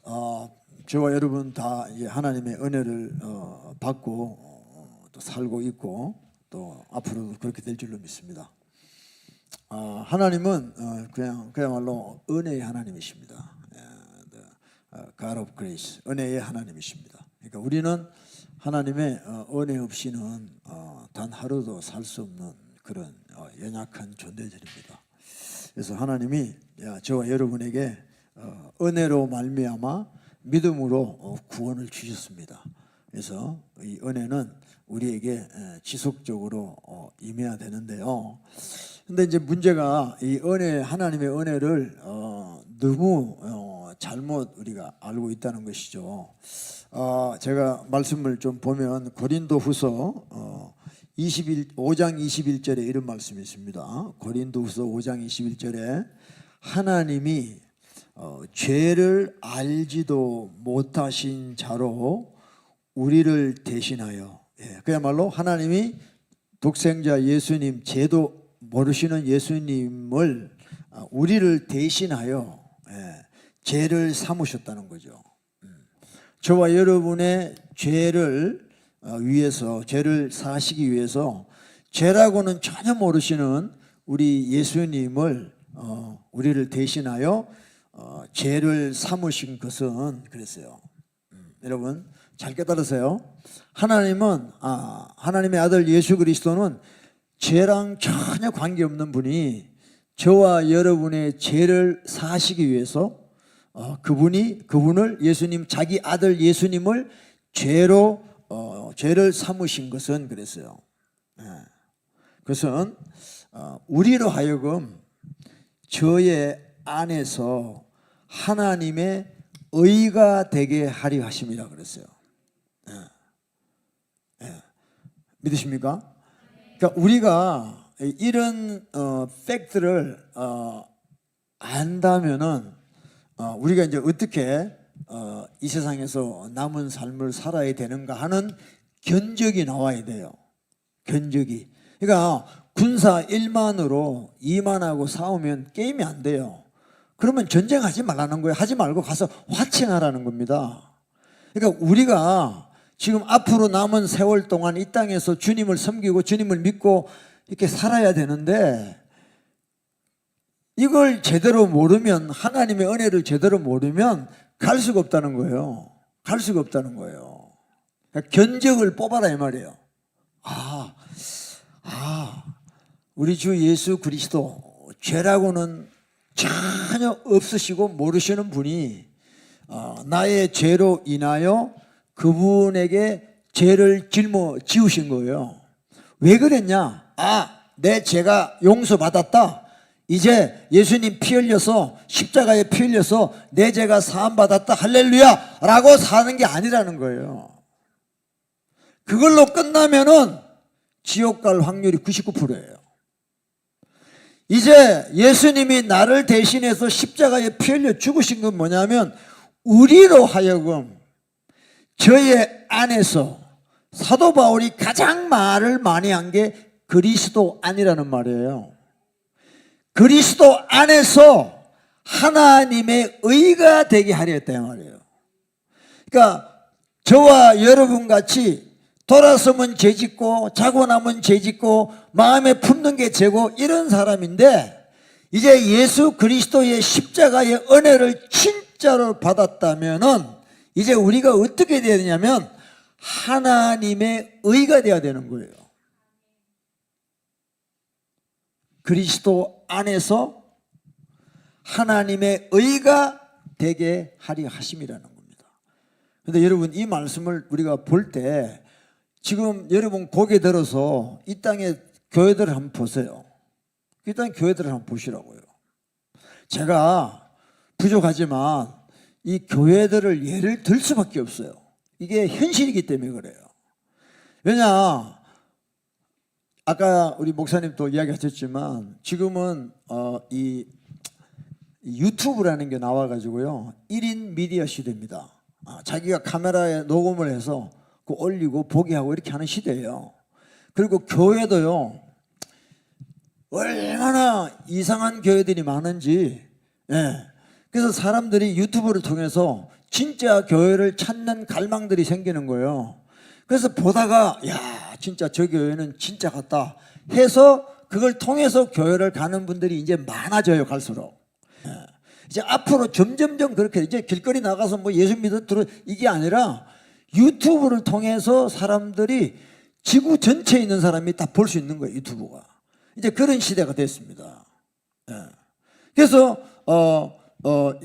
저와 여러분 다 이제 하나님의 은혜를 받고 또 살고 있고 또 앞으로도 그렇게 될 줄로 믿습니다. 하나님은 그야말로 은혜의 하나님이십니다. God of Grace, 은혜의 하나님이십니다. 그러니까 우리는 하나님의 은혜 없이는 단 하루도 살 수 없는 그런 연약한 존재들입니다. 그래서 하나님이 저와 여러분에게 은혜로 말미암아 믿음으로 구원을 주셨습니다. 그래서 이 은혜는 우리에게 지속적으로 임해야 되는데요. 근데 이제 문제가 이 은혜, 하나님의 은혜를 너무 잘못 우리가 알고 있다는 것이죠. 제가 말씀을 좀 보면 고린도후서 5장 21절에 이런 말씀이 있습니다. 고린도후서 5장 21절에 하나님이 죄를 알지도 못하신 자로 우리를 대신하여, 그야말로 하나님이 독생자 예수님, 죄도 모르시는 예수님을 우리를 대신하여 죄를 삼으셨다는 거죠. 저와 여러분의 죄를 위해서, 죄를 사시기 위해서 죄라고는 전혀 모르시는 우리 예수님을 우리를 대신하여 죄를 삼으신 것은 그랬어요. 여러분 잘 깨달으세요. 하나님은 하나님의 아들 예수 그리스도는 죄랑 전혀 관계없는 분이 저와 여러분의 죄를 사시기 위해서 그분을 예수님, 자기 아들 예수님을 죄를 삼으신 것은 그랬어요. 그것은 우리로 하여금 저의 안에서 하나님의 의가 되게 하려 하심이라 그랬어요. 믿으십니까? 그러니까 우리가 이런 팩트를 안다면은 우리가 이제 어떻게 이 세상에서 남은 삶을 살아야 되는가 하는 견적이 나와야 돼요. 견적이. 그러니까 군사 1만으로 2만하고 싸우면 게임이 안 돼요. 그러면 전쟁하지 말라는 거예요. 하지 말고 가서 화칭하라는 겁니다. 그러니까 우리가 지금 앞으로 남은 세월 동안 이 땅에서 주님을 섬기고 주님을 믿고 이렇게 살아야 되는데 이걸 제대로 모르면, 하나님의 은혜를 제대로 모르면 갈 수가 없다는 거예요. 갈 수가 없다는 거예요. 그러니까 견적을 뽑아라 이 말이에요. 우리 주 예수 그리스도 죄라고는 전혀 없으시고 모르시는 분이 나의 죄로 인하여 그분에게 죄를 지우신 거예요. 왜 그랬냐? 내 죄가 용서받았다. 이제 예수님 피 흘려서, 십자가에 피 흘려서 내 죄가 사함받았다, 할렐루야 라고 사는 게 아니라는 거예요. 그걸로 끝나면은 지옥 갈 확률이 99%예요. 이제 예수님이 나를 대신해서 십자가에 피 흘려 죽으신 건 뭐냐면 우리로 하여금 저의 안에서, 사도 바울이 가장 말을 많이 한 게 그리스도 안이라는 말이에요. 그리스도 안에서 하나님의 의가 되게 하려 했단 말이에요. 그러니까 저와 여러분 같이 돌아서면 죄짓고 자고 나면 죄짓고 마음에 품는 게 죄고 이런 사람인데, 이제 예수 그리스도의 십자가의 은혜를 진짜로 받았다면은 이제 우리가 어떻게 돼야 되냐면 하나님의 의가 되어야 되는 거예요. 그리스도 안에서 하나님의 의가 되게 하려 하심이라는 겁니다. 그런데 여러분 이 말씀을 우리가 볼 때 지금 여러분 고개 들어서 이 땅의 교회들을 한번 보세요. 이 땅의 교회들을 한번 보시라고요. 제가 부족하지만 이 교회들을 예를 들 수밖에 없어요. 이게 현실이기 때문에 그래요. 왜냐, 아까 우리 목사님도 이야기하셨지만 지금은 이 유튜브라는 게 나와가지고요 1인 미디어 시대입니다. 자기가 카메라에 녹음을 해서 그 올리고 보게 하고 이렇게 하는 시대예요. 그리고 교회도요 얼마나 이상한 교회들이 많은지, 그래서 사람들이 유튜브를 통해서 진짜 교회를 찾는 갈망들이 생기는 거예요. 그래서 보다가 야 진짜 저 교회는 진짜 같다 해서 그걸 통해서 교회를 가는 분들이 이제 많아져요. 갈수록. 이제 앞으로 점점점 그렇게 이제 길거리 나가서 뭐 예수 믿어 이게 아니라 유튜브를 통해서 사람들이 지구 전체에 있는 사람이 다 볼 수 있는 거예요. 유튜브가. 이제 그런 시대가 됐습니다. 그래서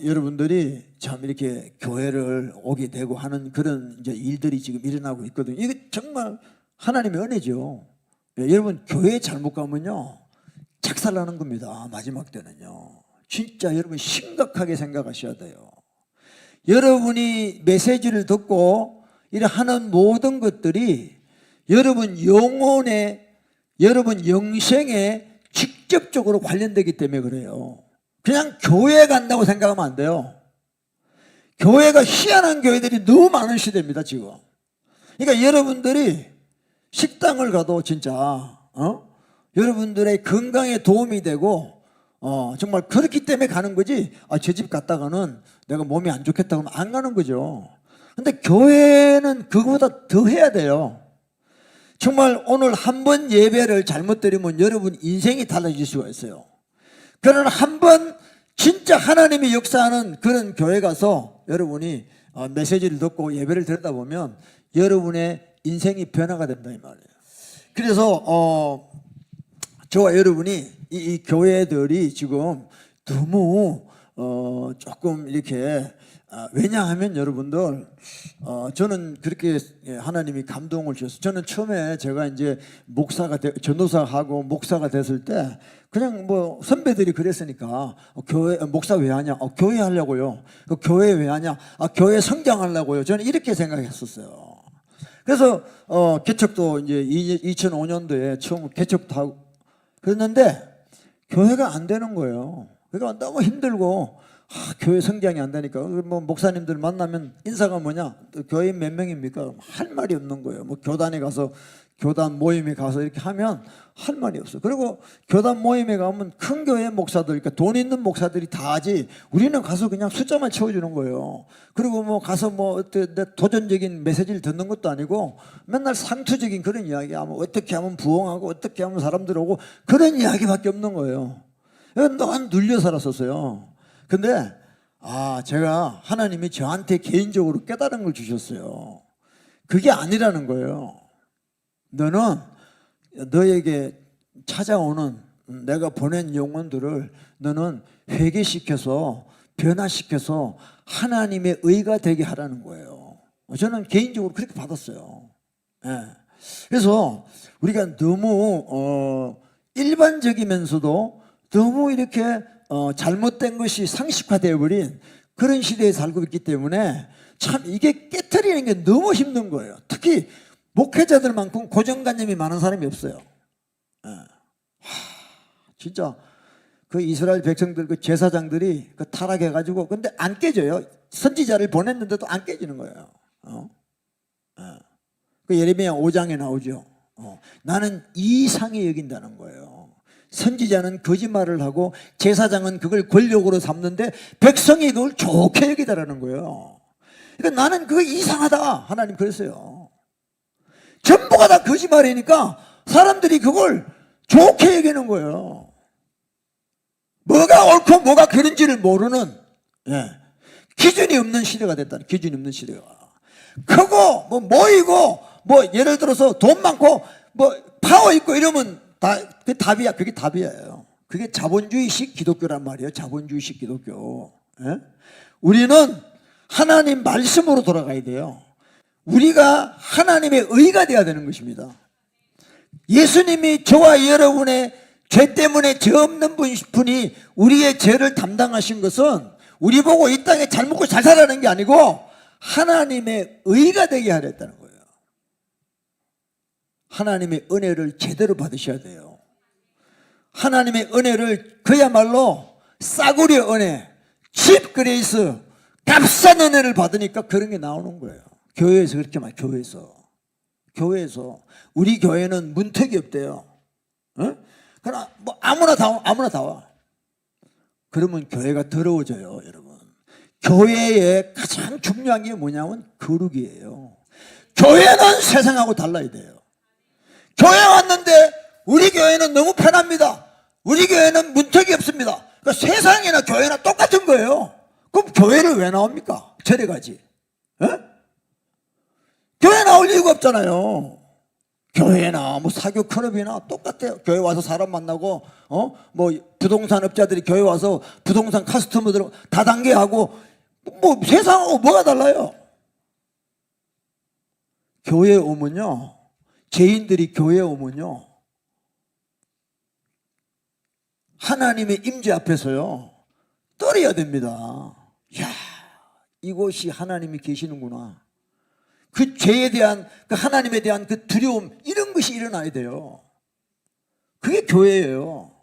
여러분들이 참 이렇게 교회를 오게 되고 하는 그런 이제 일들이 지금 일어나고 있거든요. 이게 정말 하나님의 은혜죠. 여러분 교회 잘못 가면요 작살나는 겁니다. 마지막 때는요. 진짜 여러분 심각하게 생각하셔야 돼요. 여러분이 메시지를 듣고 이래 하는 모든 것들이 여러분 영혼에 여러분 영생에 직접적으로 관련되기 때문에 그래요. 그냥 교회 간다고 생각하면 안 돼요. 교회가 희한한 교회들이 너무 많은 시대입니다 지금. 그러니까 여러분들이 식당을 가도 진짜 여러분들의 건강에 도움이 되고 정말 그렇기 때문에 가는 거지. 저 집 갔다가는 내가 몸이 안 좋겠다고 하면 안 가는 거죠. 근데 교회는 그거보다 더 해야 돼요. 정말 오늘 한 번 예배를 잘못 드리면 여러분 인생이 달라질 수가 있어요. 그러나 한 번 진짜 하나님이 역사하는 그런 교회 가서 여러분이 메시지를 듣고 예배를 드리다 보면 여러분의 인생이 변화가 된다 이 말이에요. 그래서 저와 여러분이 이 교회들이 지금 너무 조금 이렇게 왜냐하면 여러분들 저는 그렇게 하나님이 감동을 주셔서 저는 처음에 제가 이제 전도사하고 목사가 됐을 때 그냥 뭐 선배들이 그랬으니까 교회 목사 왜 하냐? 교회 하려고요. 교회 왜 하냐? 교회 성장하려고요. 저는 이렇게 생각했었어요. 그래서 개척도 이제 2005년도에 처음 개척도 하고 그랬는데 교회가 안 되는 거예요. 그러니까 너무 힘들고 교회 성장이 안 되니까 뭐 목사님들 만나면 인사가 뭐냐? 교회 몇 명입니까? 할 말이 없는 거예요. 뭐 교단에 가서 교단 모임에 가서 이렇게 하면 할 말이 없어요. 그리고 교단 모임에 가면 큰 교회 목사들, 그러니까 돈 있는 목사들이 다 하지. 우리는 가서 그냥 숫자만 채워주는 거예요. 그리고 뭐 가서 뭐 도전적인 메시지를 듣는 것도 아니고 맨날 상투적인 그런 이야기, 뭐 어떻게 하면 부흥하고 어떻게 하면 사람들 오고 그런 이야기밖에 없는 거예요. 난 눌려 살았었어요. 근데 제가 하나님이 저한테 개인적으로 깨달은 걸 주셨어요. 그게 아니라는 거예요. 너는 너에게 찾아오는 내가 보낸 영혼들을 너는 회개시켜서 변화시켜서 하나님의 의가 되게 하라는 거예요. 저는 개인적으로 그렇게 받았어요. 그래서 우리가 너무 일반적이면서도 너무 이렇게 잘못된 것이 상식화되어 버린 그런 시대에 살고 있기 때문에 참 이게 깨트리는 게 너무 힘든 거예요. 특히 목회자들만큼 고정관념이 많은 사람이 없어요. 진짜 그 이스라엘 백성들 그 제사장들이 그 타락해가지고 근데 안 깨져요. 선지자를 보냈는데도 안 깨지는 거예요. 그 예레미야 5장에 나오죠. 나는 이상히 여긴다는 거예요. 선지자는 거짓말을 하고 제사장은 그걸 권력으로 삼는데 백성이 그걸 좋게 여기다라는 거예요. 그러니까 나는 그거 이상하다. 하나님 그랬어요. 전부가 다 거짓말이니까 사람들이 그걸 좋게 여기는 거예요. 뭐가 옳고 뭐가 그른지를 모르는 기준이 없는 시대가 됐다는. 기준이 없는 시대가. 크고 뭐 모이고 뭐 예를 들어서 돈 많고 뭐 파워 있고 이러면 그게 답이야. 그게 답이에요. 그게 자본주의식 기독교란 말이에요. 자본주의식 기독교. 우리는 하나님 말씀으로 돌아가야 돼요. 우리가 하나님의 의가 되어야 되는 것입니다. 예수님이 저와 여러분의 죄 때문에 죄 없는 분이 우리의 죄를 담당하신 것은 우리 보고 이 땅에 잘 먹고 잘 살라는 게 아니고 하나님의 의가 되게 하랬다는 거예요. 하나님의 은혜를 제대로 받으셔야 돼요. 하나님의 은혜를 그야말로 싸구려 은혜, 칩 그레이스, 값싼 은혜를 받으니까 그런 게 나오는 거예요. 교회에서 그렇게 말, 교회에서 우리 교회는 문턱이 없대요. 그러나 뭐 아무나 다 와. 그러면 교회가 더러워져요, 여러분. 교회의 가장 중요한 게 뭐냐면 거룩이에요. 교회는 세상하고 달라야 돼요. 교회 왔는데 우리 교회는 너무 편합니다. 우리 교회는 문턱이 없습니다. 그러니까 세상이나 교회나 똑같은 거예요. 그럼 교회를 왜 나옵니까? 절에 가지. 에? 교회 나올 이유가 없잖아요. 교회나 뭐 사교 클럽이나 똑같아요. 교회 와서 사람 만나고 뭐 부동산 업자들이 교회 와서 부동산 커스터머들 다단계하고 뭐 세상하고 뭐가 달라요? 교회에 오면요, 죄인들이 교회에 오면요, 하나님의 임재 앞에서요 떨어야 됩니다. 야, 이곳이 하나님이 계시는구나. 그 죄에 대한, 그 하나님에 대한 그 두려움, 이런 것이 일어나야 돼요. 그게 교회예요.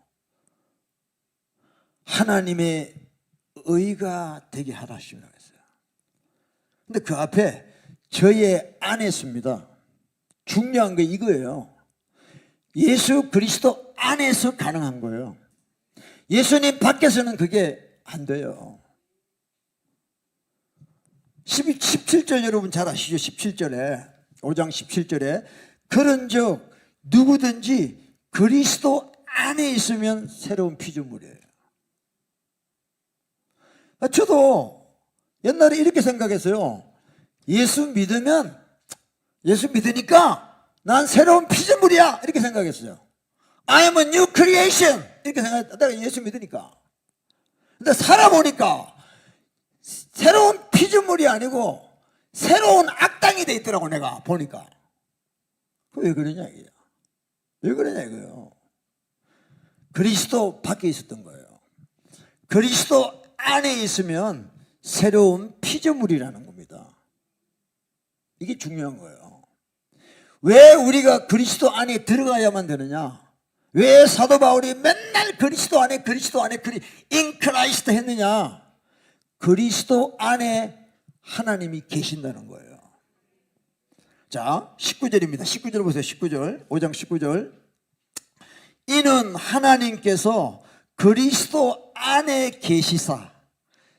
하나님의 의가 되게 하라 하시라고 했어요. 근데 그 앞에 저의 안에 있습니다. 중요한 게 이거예요. 예수 그리스도 안에서 가능한 거예요. 예수님 밖에서는 그게 안 돼요. 17절 여러분 잘 아시죠? 17절에 5장 17절에 그런즉 누구든지 그리스도 안에 있으면 새로운 피조물이에요. 저도 옛날에 이렇게 생각했어요. 예수 믿으니까 난 새로운 피조물이야 이렇게 생각했어요. I am a new creation 이렇게 생각했다. 내가 예수 믿으니까. 근데 살아보니까 새로운 피조물이 아니고 새로운 악당이 돼 있더라고. 내가 보니까. 왜 그러냐 이게요. 왜 그러냐 이거요. 그리스도 밖에 있었던 거예요. 그리스도 안에 있으면 새로운 피조물이라는 겁니다. 이게 중요한 거예요. 왜 우리가 그리스도 안에 들어가야만 되느냐? 왜 사도 바울이 맨날 그리스도 안에 in Christ 했느냐? 그리스도 안에 하나님이 계신다는 거예요. 자, 19절입니다. 19절 보세요. 19절. 5장 19절. 이는 하나님께서 그리스도 안에 계시사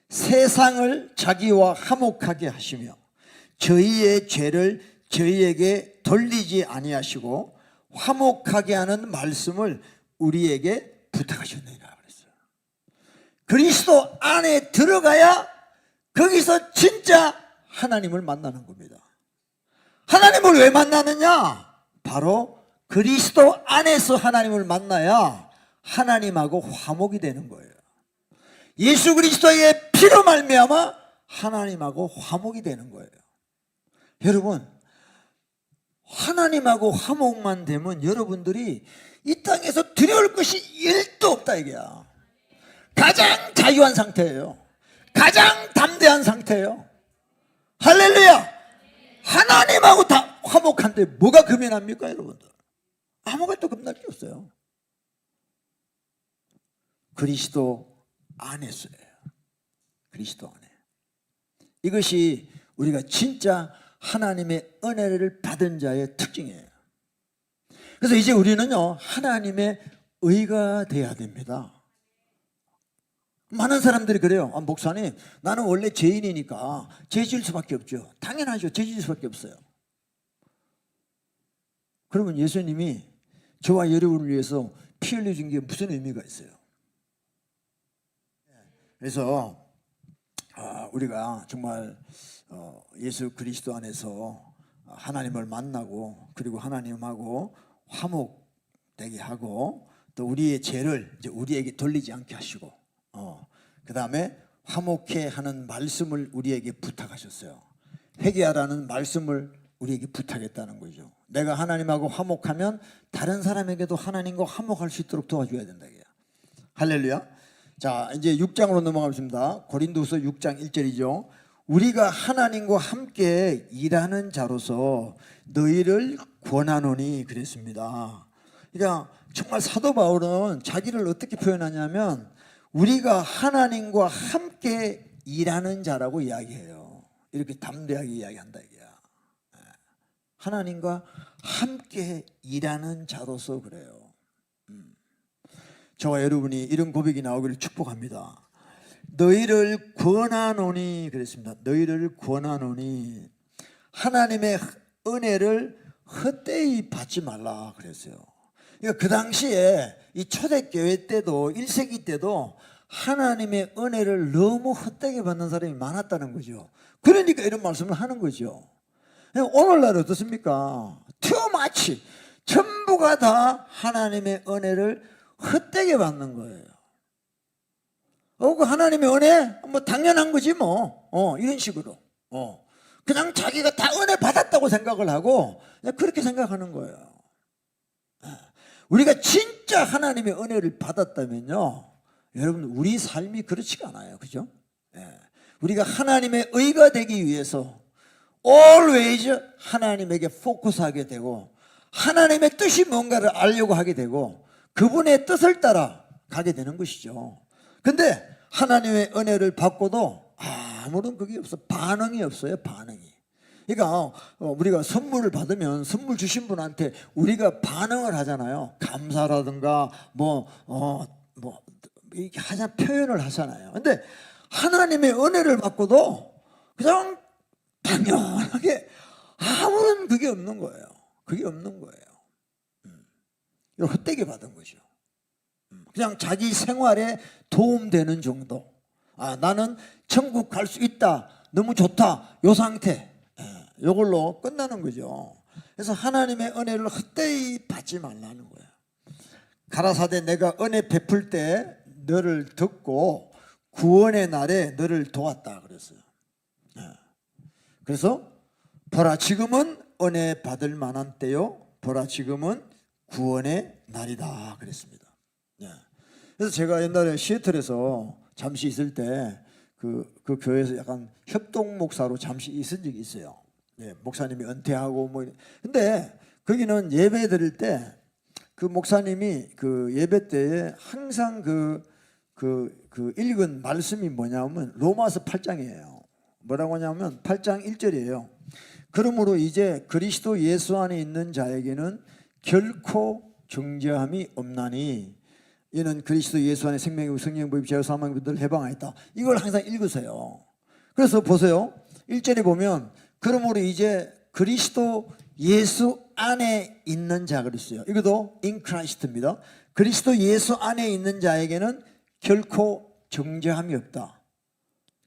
세상을 자기와 화목하게 하시며 저희의 죄를 저희에게 돌리지 아니하시고 화목하게 하는 말씀을 우리에게 부탁하셨느니라 그랬어요. 그리스도 안에 들어가야 거기서 진짜 하나님을 만나는 겁니다. 하나님을 왜 만나느냐? 바로 그리스도 안에서 하나님을 만나야 하나님하고 화목이 되는 거예요. 예수 그리스도의 피로 말미암아 하나님하고 화목이 되는 거예요. 여러분, 하나님하고 화목만 되면 여러분들이 이 땅에서 두려울 것이 1도 없다 이게야. 가장 자유한 상태예요. 가장 담대한 상태예요. 할렐루야. 하나님하고 다 화목한데 뭐가 금연합니까 여러분들? 아무것도 겁날 게 없어요. 그리스도 안에서예요. 그리스도 안에. 이것이 우리가 진짜 하나님의 은혜를 받은 자의 특징이에요. 그래서 이제 우리는요 하나님의 의가 돼야 됩니다. 많은 사람들이 그래요. 목사님, 나는 원래 죄인이니까 죄 지을 수밖에 없죠. 당연하죠. 죄 지을 수밖에 없어요. 그러면 예수님이 저와 여러분을 위해서 피 흘려준 게 무슨 의미가 있어요? 그래서 우리가 정말 예수 그리스도 안에서 하나님을 만나고 그리고 하나님하고 화목되게 하고 또 우리의 죄를 이제 우리에게 돌리지 않게 하시고 그 다음에 화목해 하는 말씀을 우리에게 부탁하셨어요. 회개하라는 말씀을 우리에게 부탁했다는 거죠. 내가 하나님하고 화목하면 다른 사람에게도 하나님과 화목할 수 있도록 도와줘야 된다. 할렐루야. 자, 이제 6장으로 넘어가겠습니다. 고린도서 6장 1절이죠. 우리가 하나님과 함께 일하는 자로서 너희를 권하노니 그랬습니다. 그러니까 정말 사도 바울은 자기를 어떻게 표현하냐면 우리가 하나님과 함께 일하는 자라고 이야기해요. 이렇게 담대하게 이야기한다 이게야. 하나님과 함께 일하는 자로서 그래요. 저와 여러분이 이런 고백이 나오기를 축복합니다. 너희를 권하노니 그랬습니다. 너희를 권하노니 하나님의 은혜를 헛되이 받지 말라 그랬어요. 그러니까 그 당시에 이 초대교회 때도 1세기 때도 하나님의 은혜를 너무 헛되게 받는 사람이 많았다는 거죠. 그러니까 이런 말씀을 하는 거죠. 오늘날 어떻습니까? too much. 전부가 다 하나님의 은혜를 헛되게 받는 거예요. 그 하나님의 은혜? 뭐 당연한 거지 뭐. 이런 식으로. 그냥 자기가 다 은혜 받았다고 생각을 하고 그냥 그렇게 생각하는 거예요. 우리가 진짜 하나님의 은혜를 받았다면요, 여러분 우리 삶이 그렇지가 않아요. 그죠? 우리가 하나님의 의가 되기 위해서 always 하나님에게 포커스하게 되고 하나님의 뜻이 뭔가를 알려고 하게 되고 그분의 뜻을 따라 가게 되는 것이죠. 근데 하나님의 은혜를 받고도 아무런 그게 없어. 반응이 없어요. 반응이. 그러니까 우리가 선물을 받으면 선물 주신 분한테 우리가 반응을 하잖아요. 감사라든가 이렇게 하자 표현을 하잖아요. 근데 하나님의 은혜를 받고도 그냥 당연하게 아무런 그게 없는 거예요. 그게 없는 거예요. 헛되게 받은 거죠. 그냥 자기 생활에 도움되는 정도. 나는 천국 갈 수 있다. 너무 좋다. 요 상태. 이걸로 끝나는 거죠. 그래서 하나님의 은혜를 헛되이 받지 말라는 거예요. 가라사대 내가 은혜 베풀 때 너를 듣고 구원의 날에 너를 도왔다 그랬어요. 그래서 보라 지금은 은혜 받을 만한 때요, 보라 지금은 구원의 날이다 그랬습니다. 그래서 제가 옛날에 시애틀에서 잠시 있을 때 그 교회에서 약간 협동 목사로 잠시 있은 적이 있어요. 목사님이 은퇴하고 근데 거기는 예배 드릴 때 그 목사님이 그 예배 때에 항상 그 읽은 말씀이 뭐냐면 로마서 8장이에요. 뭐라고 하냐면 8장 1절이에요. 그러므로 이제 그리스도 예수 안에 있는 자에게는 결코 정죄함이 없나니 이는 그리스도 예수 안에 생명이고 성령 부입 죄와 사망을 해방하였다. 이걸 항상 읽으세요. 그래서 보세요. 1절에 보면 그러므로 이제 그리스도 예수 안에 있는 자 그랬어요. 이것도 in Christ입니다. 그리스도 예수 안에 있는 자에게는 결코 정죄함이 없다.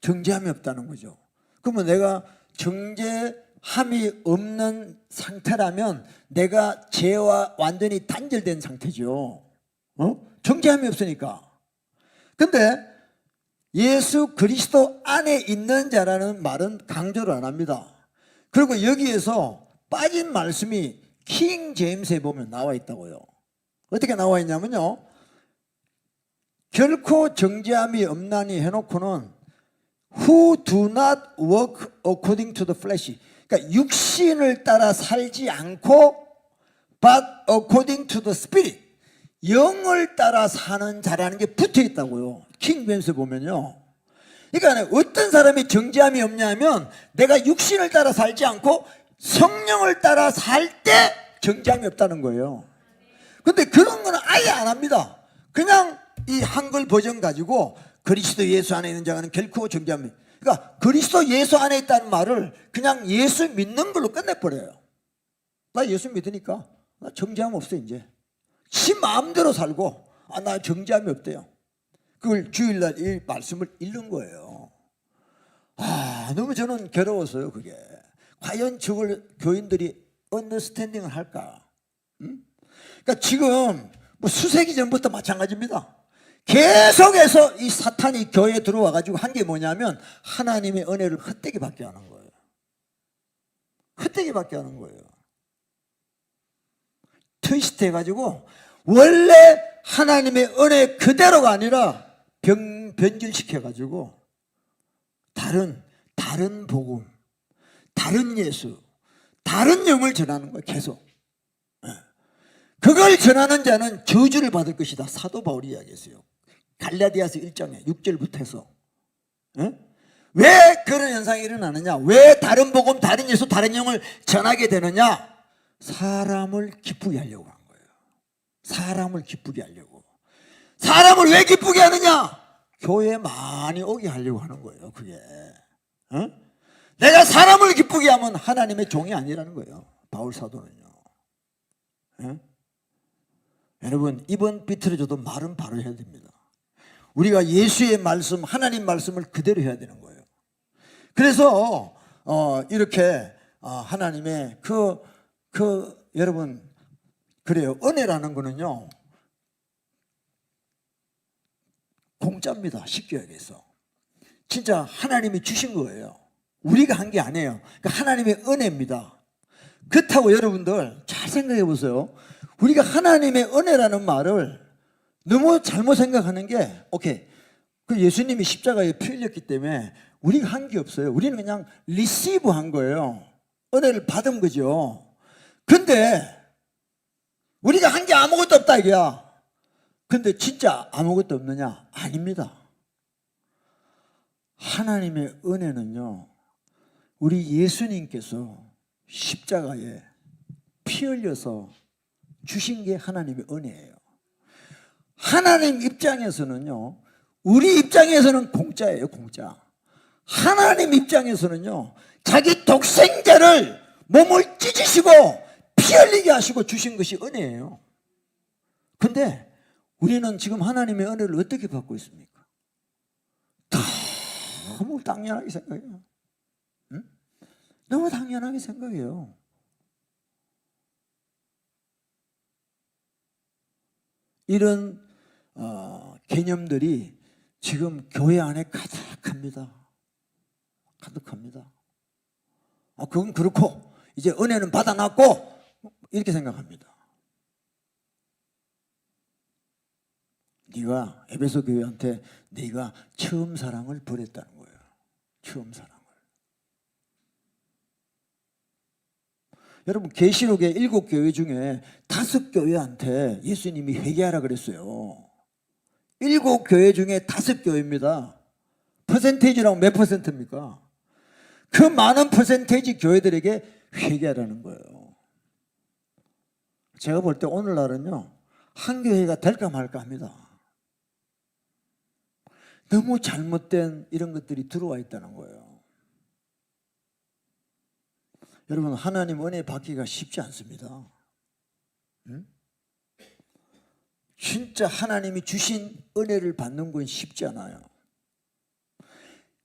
정죄함이 없다는 거죠. 그러면 내가 정죄함이 없는 상태라면 내가 죄와 완전히 단절된 상태죠. 정죄함이 없으니까. 근데 예수 그리스도 안에 있는 자라는 말은 강조를 안 합니다. 그리고 여기에서 빠진 말씀이 킹 제임스에 보면 나와 있다고요. 어떻게 나와 있냐면요, 결코 정죄함이 없나니 해놓고는 who do not walk according to the flesh, 그러니까 육신을 따라 살지 않고 but according to the spirit, 영을 따라 사는 자라는 게 붙어 있다고요. 킹 제임스에 보면요. 그러니까 어떤 사람이 정죄함이 없냐면 내가 육신을 따라 살지 않고 성령을 따라 살 때 정죄함이 없다는 거예요. 근데 그런 거는 아예 안 합니다. 그냥 이 한글 버전 가지고 그리스도 예수 안에 있는 자는 결코 정죄함이, 그러니까 그리스도 예수 안에 있다는 말을 그냥 예수 믿는 걸로 끝내버려요. 나 예수 믿으니까 나 정죄함 없어. 이제 지 마음대로 살고 나 정죄함이 없대요. 그걸 주일날 이 말씀을 읽는 거예요. 너무 저는 괴로웠어요. 그게 과연 저걸 교인들이 언더스탠딩을 할까? 그러니까 지금 뭐 수세기 전부터 마찬가지입니다. 계속해서 이 사탄이 교회에 들어와 가지고 한 게 뭐냐면 하나님의 은혜를 헛되게 받게 하는 거예요. 헛되게 받게 하는 거예요. 트위스트 해가지고 원래 하나님의 은혜 그대로가 아니라 변질시켜가지고 다른 복음, 다른 예수, 다른 영을 전하는 거예요. 계속. 그걸 전하는 자는 저주를 받을 것이다. 사도 바울이 이야기했어요. 갈라디아서 1장에 6절부터 해서. 왜 그런 현상이 일어나느냐? 왜 다른 복음, 다른 예수, 다른 영을 전하게 되느냐? 사람을 기쁘게 하려고 한 거예요. 사람을 기쁘게 하려고. 사람을 왜 기쁘게 하느냐? 교회에 많이 오게 하려고 하는 거예요. 그게 내가 사람을 기쁘게 하면 하나님의 종이 아니라는 거예요. 바울 사도는요. 여러분, 입은 비틀어져도 말은 바로 해야 됩니다. 우리가 예수의 말씀, 하나님 말씀을 그대로 해야 되는 거예요. 그래서 이렇게 하나님의 여러분, 그래요. 은혜라는 거는요, 공짜입니다. 쉽게 얘기해서. 진짜 하나님이 주신 거예요. 우리가 한 게 아니에요. 그러니까 하나님의 은혜입니다. 그렇다고 여러분들 잘 생각해 보세요. 우리가 하나님의 은혜라는 말을 너무 잘못 생각하는 게, 오케이, 그 예수님이 십자가에 피 흘렸기 때문에 우리가 한 게 없어요. 우리는 그냥 리시브 한 거예요. 은혜를 받은 거죠. 근데 우리가 한 게 아무것도 없다 이게야. 근데 진짜 아무것도 없느냐? 아닙니다. 하나님의 은혜는요, 우리 예수님께서 십자가에 피 흘려서 주신 게 하나님의 은혜예요. 하나님 입장에서는요, 우리 입장에서는 공짜예요. 공짜. 하나님 입장에서는요, 자기 독생자를 몸을 찢으시고 피 흘리게 하시고 주신 것이 은혜예요. 근데 우리는 지금 하나님의 은혜를 어떻게 받고 있습니까? 너무 당연하게 생각해요. 응? 너무 당연하게 생각해요. 이런 개념들이 지금 교회 안에 가득합니다. 가득합니다. 그건 그렇고 이제 은혜는 받아놨고 이렇게 생각합니다. 네가 에베소 교회한테 네가 처음 사랑을 버렸다는 거예요. 처음 사랑을. 여러분, 계시록의 7교회 중에 5교회한테 예수님이 회개하라 그랬어요. 7교회 중에 5교회입니다. 퍼센테이지라고 몇 퍼센트입니까? 그 많은 퍼센테이지 교회들에게 회개하라는 거예요. 제가 볼 때 오늘날은요, 한 교회가 될까 말까 합니다. 너무 잘못된 이런 것들이 들어와 있다는 거예요. 여러분, 하나님 은혜 받기가 쉽지 않습니다. 응? 진짜 하나님이 주신 은혜를 받는 건 쉽지 않아요.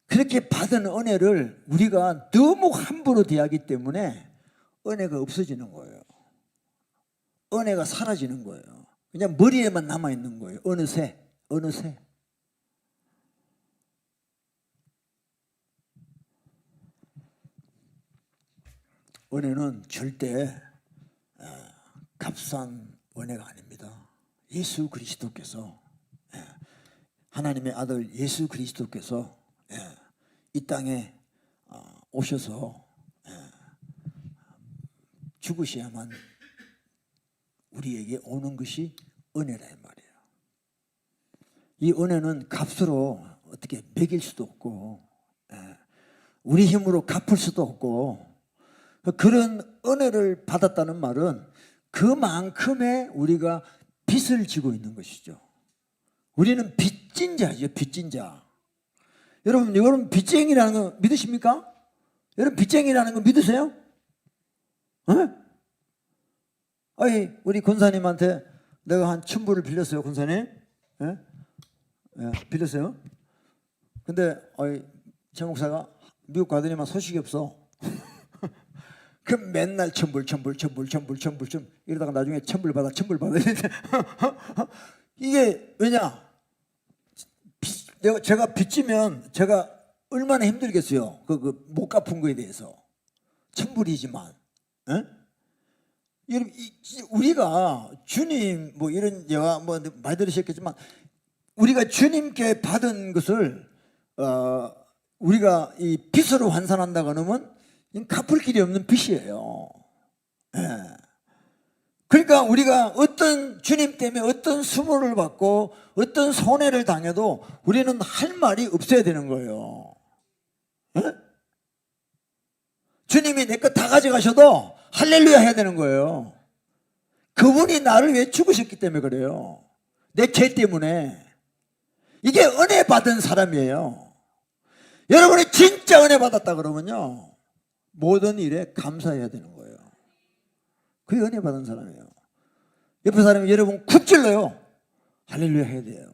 그렇게 받은 은혜를 우리가 너무 함부로 대하기 때문에 은혜가 없어지는 거예요. 은혜가 사라지는 거예요. 그냥 머리에만 남아있는 거예요. 어느새. 은혜는 절대 값싼 은혜가 아닙니다. 예수 그리스도께서, 하나님의 아들 예수 그리스도께서 이 땅에 오셔서 죽으셔야만 우리에게 오는 것이 은혜라 이 말이에요. 이 은혜는 값으로 어떻게 매길 수도 없고 우리 힘으로 갚을 수도 없고, 그런 은혜를 받았다는 말은 그만큼의 우리가 빚을 지고 있는 것이죠. 우리는 빚진 자죠. 빚진 자. 여러분 빚쟁이라는 거 믿으십니까? 여러분 빚쟁이라는 거 믿으세요? 아니, 우리 권사님한테 내가 한 1,000불을 빌렸어요. 권사님, 빌렸어요. 근데 제 목사가 미국 가더니만 소식이 없어. 그럼 맨날 1,000불 이러다가 나중에 1,000불 받아 이게 왜냐? 제가 빚지면 제가 얼마나 힘들겠어요. 못 갚은 거에 대해서. 1,000불이지만. 여러분, 우리가 주님 이런 예화 많이 들으셨겠지만, 우리가 주님께 받은 것을 우리가 이 빚으로 환산한다고 하면 갚을 길이 없는 빚이에요. 그러니까 우리가 어떤 주님 때문에 어떤 수모를 받고 어떤 손해를 당해도 우리는 할 말이 없어야 되는 거예요. 주님이 내 것 다 가져가셔도 할렐루야 해야 되는 거예요. 그분이 나를 위해 죽으셨기 때문에 그래요. 내 죄 때문에. 이게 은혜 받은 사람이에요. 여러분이 진짜 은혜 받았다 그러면요, 모든 일에 감사해야 되는 거예요. 그게 은혜 받은 사람이에요. 옆에 사람이 여러분 쿡 찔러요, 할렐루야 해야 돼요.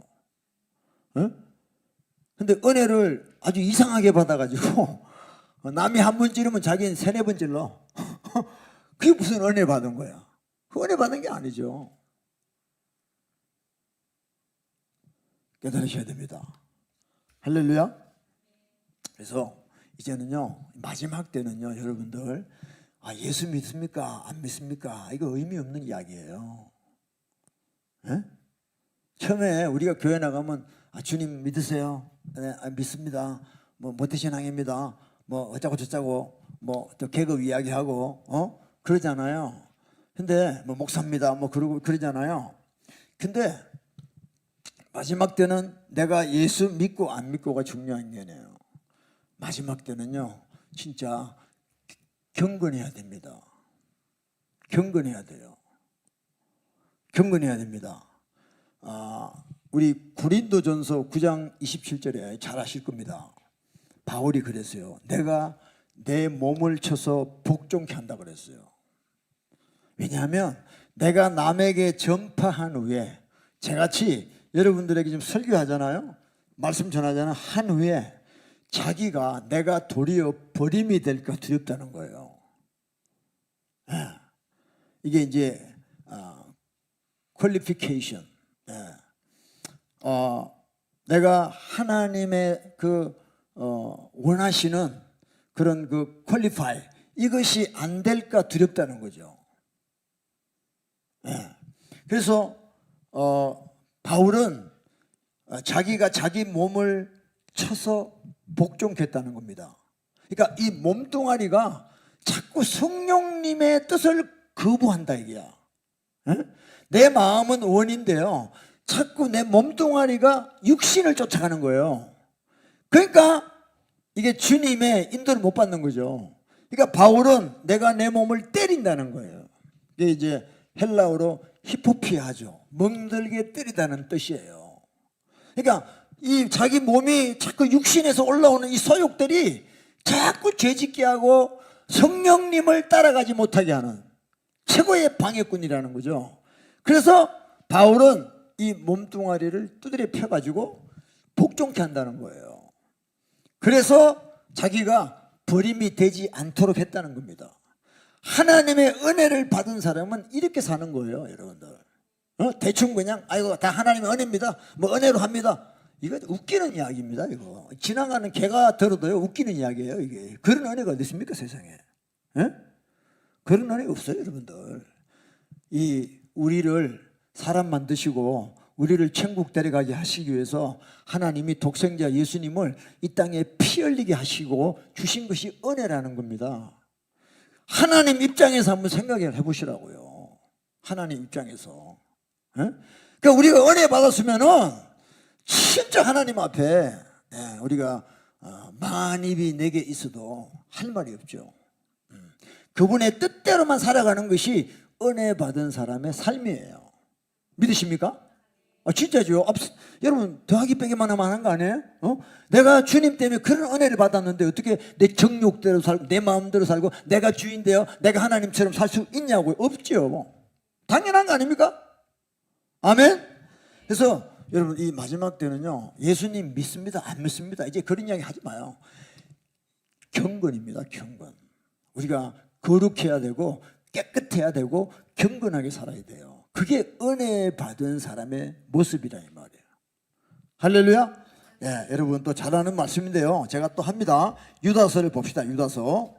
근데 은혜를 아주 이상하게 받아가지고 남이 한 번 찌르면 자기는 세네 번 찔러. 그게 무슨 은혜 받은 거야? 그 은혜 받은 게 아니죠. 깨달으셔야 됩니다. 할렐루야. 그래서 이제는요, 마지막 때는요, 여러분들, 예수 믿습니까? 안 믿습니까? 이거 의미 없는 이야기예요. 에? 처음에 우리가 교회 나가면 주님 믿으세요? 네, 믿습니다. 뭐 모태신앙입니다. 뭐 어쩌고 저쩌고 뭐 또 계급 이야기하고 그러잖아요. 근데 뭐 목사입니다. 뭐 그러잖아요. 근데 마지막 때는 내가 예수 믿고 안 믿고가 중요한 게 아니에요. 마지막 때는요, 진짜 경건해야 됩니다. 경건해야 돼요. 경건해야 됩니다. 우리 고린도전서 9장 27절에 잘 아실 겁니다. 바울이 그랬어요. 내가 내 몸을 쳐서 복종케 한다 그랬어요. 왜냐하면 내가 남에게 전파한 후에, 저같이 여러분들에게 좀 설교하잖아요, 말씀 전하잖아요. 한 후에 자기가 내가 도리어 버림이 될까 두렵다는 거예요. 이게 이제 퀄리피케이션. 내가 하나님의 원하시는 그런 퀄리파이, 이것이 안 될까 두렵다는 거죠. 그래서 바울은 자기가 자기 몸을 쳐서 복종했다는 겁니다. 그러니까 이 몸뚱아리가 자꾸 성령님의 뜻을 거부한다 이게야. 내 마음은 원인데요, 자꾸 내 몸뚱아리가 육신을 쫓아가는 거예요. 그러니까 이게 주님의 인도를 못 받는 거죠. 그러니까 바울은 내가 내 몸을 때린다는 거예요. 이게 이제 헬라어로 히포피아죠. 멍들게 때리다는 뜻이에요. 그러니까 이 자기 몸이 자꾸 육신에서 올라오는 이 소욕들이 자꾸 죄짓게 하고 성령님을 따라가지 못하게 하는 최고의 방해꾼이라는 거죠. 그래서 바울은 이 몸뚱아리를 두드려 펴가지고 복종케 한다는 거예요. 그래서 자기가 버림이 되지 않도록 했다는 겁니다. 하나님의 은혜를 받은 사람은 이렇게 사는 거예요, 여러분들. 대충 그냥 아이고 다 하나님의 은혜입니다, 뭐 은혜로 합니다. 이거 웃기는 이야기입니다. 이거 지나가는 개가 들어도요 웃기는 이야기예요. 이게 그런 은혜가 어디 있습니까, 세상에? 그런 은혜 없어요, 여러분들. 우리를 사람 만드시고 우리를 천국 데려가게 하시기 위해서 하나님이 독생자 예수님을 이 땅에 피 흘리게 하시고 주신 것이 은혜라는 겁니다. 하나님 입장에서 한번 생각을 해보시라고요. 하나님 입장에서. 그러니까 우리가 은혜 받았으면은 진짜 하나님 앞에 우리가 만입이 내게 있어도 할 말이 없죠. 그분의 뜻대로만 살아가는 것이 은혜 받은 사람의 삶이에요. 믿으십니까? 진짜죠. 여러분 더하기 빼기만 하면 하는 거 아니에요? 내가 주님 때문에 그런 은혜를 받았는데 어떻게 내 정욕대로 살고 내 마음대로 살고 내가 주인되어 내가 하나님처럼 살 수 있냐고요? 없죠. 당연한 거 아닙니까? 아멘. 그래서 여러분 이 마지막 때는요, 예수님 믿습니다 안 믿습니다 이제 그런 이야기 하지 마요. 경건입니다. 경건. 우리가 거룩해야 되고 깨끗해야 되고 경건하게 살아야 돼요. 그게 은혜 받은 사람의 모습이라 이 말이에요. 할렐루야. 여러분 또 잘 아는 말씀인데요, 제가 또 합니다. 유다서를 봅시다. 유다서.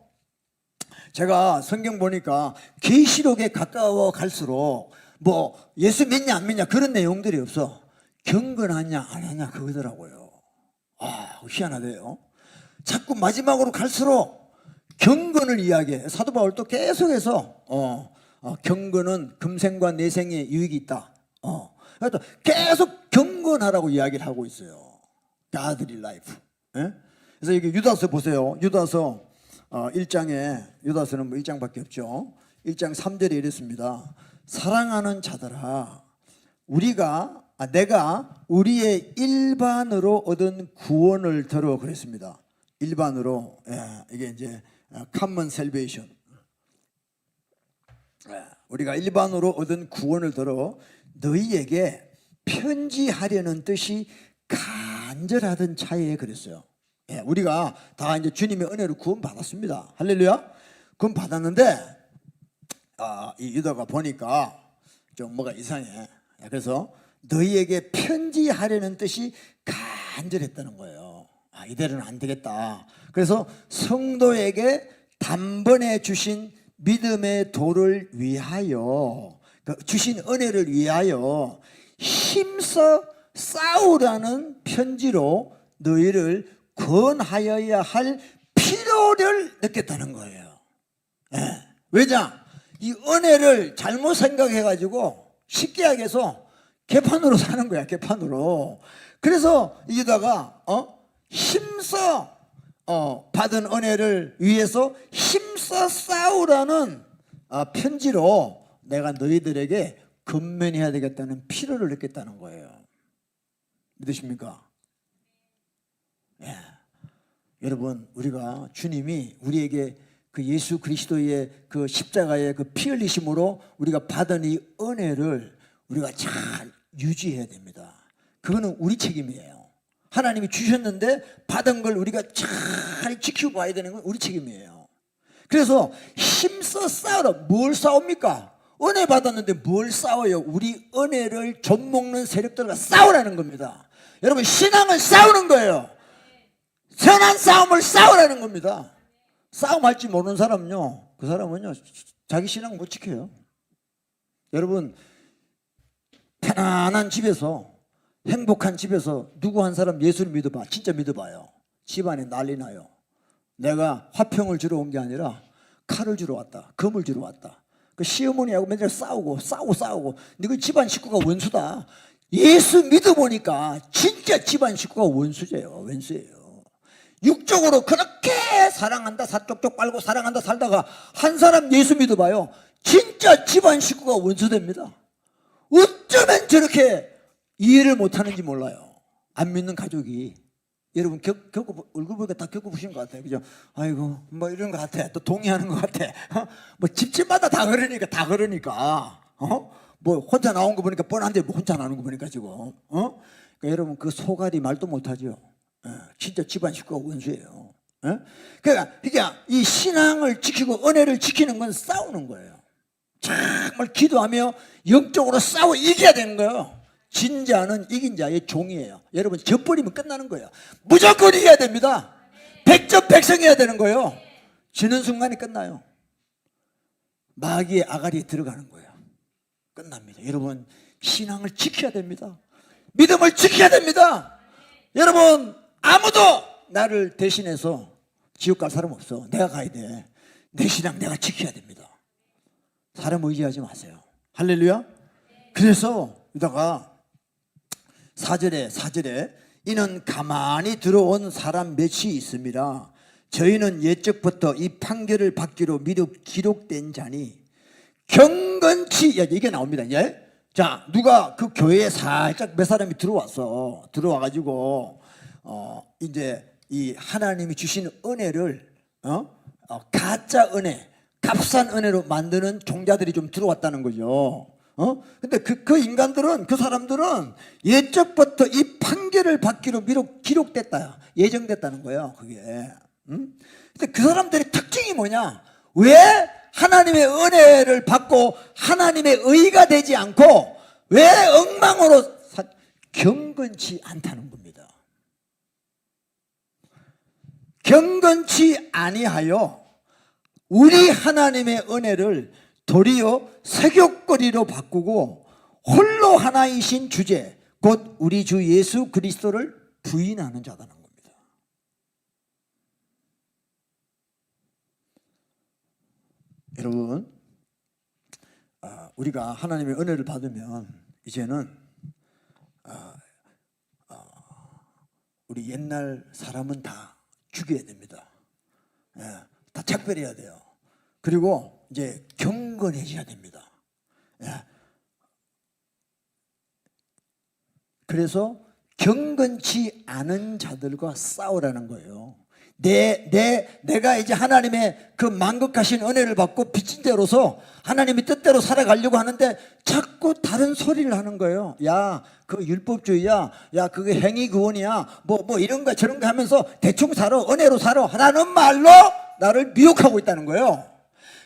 제가 성경 보니까 계시록에 가까워 갈수록 뭐 예수 믿냐 안 믿냐 그런 내용들이 없어. 경건하냐 안 하냐 그거더라고요. 희한하대요. 자꾸 마지막으로 갈수록 경건을 이야기해. 사도 바울 또 계속해서 경건은 금생과 내생에 유익이 있다. 그래서 계속 경건하라고 이야기를 하고 있어요. Godly life. 그래서 여기 유다서 보세요. 유다서 1장에, 유다서는 뭐 1장밖에 없죠. 1장 3절에 이랬습니다. 사랑하는 자들아, 우리가 내가 우리의 일반으로 얻은 구원을 들어 그랬습니다. 일반으로, 이게 이제 common salvation. 우리가 일반으로 얻은 구원을 들어 너희에게 편지하려는 뜻이 간절하던 차에 그랬어요. 우리가 다 이제 주님의 은혜로 구원 받았습니다. 할렐루야. 구원 받았는데 이 유다가 보니까 좀 뭐가 이상해. 그래서 너희에게 편지하려는 뜻이 간절했다는 거예요. 이대로는 안 되겠다. 그래서 성도에게 단번에 주신 믿음의 도를 위하여, 주신 은혜를 위하여 힘써 싸우라는 편지로 너희를 권하여야 할 필요를 느꼈다는 거예요. 왜냐? 이 은혜를 잘못 생각해가지고 쉽게 하게해서 개판으로 사는 거야. 개판으로. 그래서 이기다가 힘써 받은 은혜를 위해서 힘써 싸우라는 편지로 내가 너희들에게 근면해야 되겠다는 필요를 느꼈다는 거예요. 믿으십니까? 여러분, 우리가 주님이 우리에게 그 예수 그리스도의 그 십자가의 그 피 흘리심으로 우리가 받은 이 은혜를 우리가 잘 유지해야 됩니다. 그거는 우리 책임이에요. 하나님이 주셨는데 받은 걸 우리가 잘 지키고 가야 되는 건 우리 책임이에요. 그래서 힘써 싸우라. 뭘 싸웁니까? 은혜 받았는데 뭘 싸워요? 우리 은혜를 좀먹는 세력들과 싸우라는 겁니다. 여러분, 신앙은 싸우는 거예요. 선한 싸움을 싸우라는 겁니다. 싸움할 줄 모르는 사람은요, 그 사람은요 자기 신앙 못 지켜요. 여러분, 편안한 집에서, 행복한 집에서 누구 한 사람 예수를 믿어봐. 진짜 믿어봐요. 집안에 난리 나요. 내가 화평을 주러 온 게 아니라 칼을 주러 왔다. 검을 주러 왔다. 그 시어머니하고 맨날 싸우고 너희 집안 식구가 원수다. 예수 믿어보니까 진짜 집안 식구가 원수예요. 육적으로 그렇게 사랑한다 쪽쪽 빨고 사랑한다 살다가 한 사람 예수 믿어봐요. 진짜 집안 식구가 원수됩니다. 어쩌면 저렇게 이해를 못하는지 몰라요. 안 믿는 가족이. 여러분 얼굴 보니까 다 겪어보신 것 같아요. 그죠? 아이고 뭐 이런 것 같아. 또 동의하는 것 같아. 뭐 집집마다 다 그러니까 뭐 혼자 나온 거 보니까 뻔한데 뭐 혼자 나오는 거 보니까 지금 그러니까 여러분, 그 소갈이 말도 못하죠. 진짜 집안 식구가 원수예요. 그러니까 이 신앙을 지키고 은혜를 지키는 건 싸우는 거예요. 정말 기도하며 영적으로 싸워 이겨야 되는 거예요. 진 자는 이긴 자의 종이에요. 여러분, 져버리면 끝나는 거예요. 무조건 이겨야 됩니다. 100점 100승해야 되는 거예요. 지는 순간이 끝나요. 마귀의 아가리에 들어가는 거예요. 끝납니다. 여러분, 신앙을 지켜야 됩니다. 믿음을 지켜야 됩니다. 여러분, 아무도 나를 대신해서 지옥 갈 사람 없어. 내가 가야 돼. 내 신앙 내가 지켜야 됩니다. 사람 의지하지 마세요. 할렐루야. 그래서 여기다가 4절에 이는 가만히 들어온 사람 몇이 있습니다. 저희는 옛적부터 이 판결을 받기로 미리 기록된 자니 경건치, 이게 나옵니다. 예? 자, 누가 그 교회에 살짝 몇 사람이 들어와가지고 이제 이 하나님이 주신 은혜를 가짜 은혜, 값싼 은혜로 만드는 종자들이 좀 들어왔다는 거죠. 근데 그 인간들은, 그 사람들은 옛적부터 이 판결을 받기로 기록됐다, 예정됐다는 거예요. 그게. 근데 그 사람들의 특징이 뭐냐? 왜 하나님의 은혜를 받고 하나님의 의가 되지 않고 왜 엉망으로 경건치 않다는 겁니다. 경건치 아니하여 우리 하나님의 은혜를 도리어 색욕거리로 바꾸고 홀로 하나이신 주제, 곧 우리 주 예수 그리스도를 부인하는 자다는 겁니다. 여러분, 우리가 하나님의 은혜를 받으면 이제는 우리 옛날 사람은 다 죽여야 됩니다. 다 작별해야 돼요. 그리고 이제 경건해져야 됩니다. 그래서 경건치 않은 자들과 싸우라는 거예요. 내가 이제 하나님의 그 만극하신 은혜를 받고 빚진 대로서 하나님의 뜻대로 살아가려고 하는데 자꾸 다른 소리를 하는 거예요. 야, 그 율법주의야. 야, 그게 행위구원이야. 뭐 이런 거 저런 거 하면서 대충 살아. 은혜로 살아. 라는 말로 나를 미혹하고 있다는 거예요.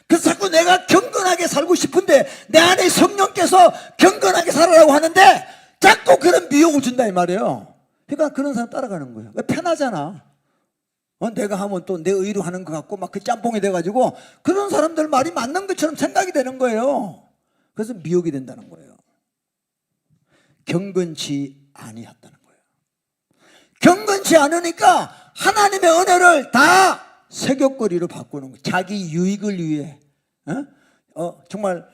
그래서 자꾸 내가 경건하게 살고 싶은데 내 안에 성령께서 경건하게 살아라고 하는데 자꾸 그런 미혹을 준다 이 말이에요. 그러니까 그런 사람 따라가는 거예요. 왜? 편하잖아. 내가 하면 또 내 의로 하는 것 같고 막 그 짬뽕이 돼가지고 그런 사람들 말이 맞는 것처럼 생각이 되는 거예요. 그래서 미혹이 된다는 거예요. 경건치 아니었다는 거예요. 경건치 않으니까 하나님의 은혜를 다 세격거리로 바꾸는 거예요. 자기 유익을 위해 정말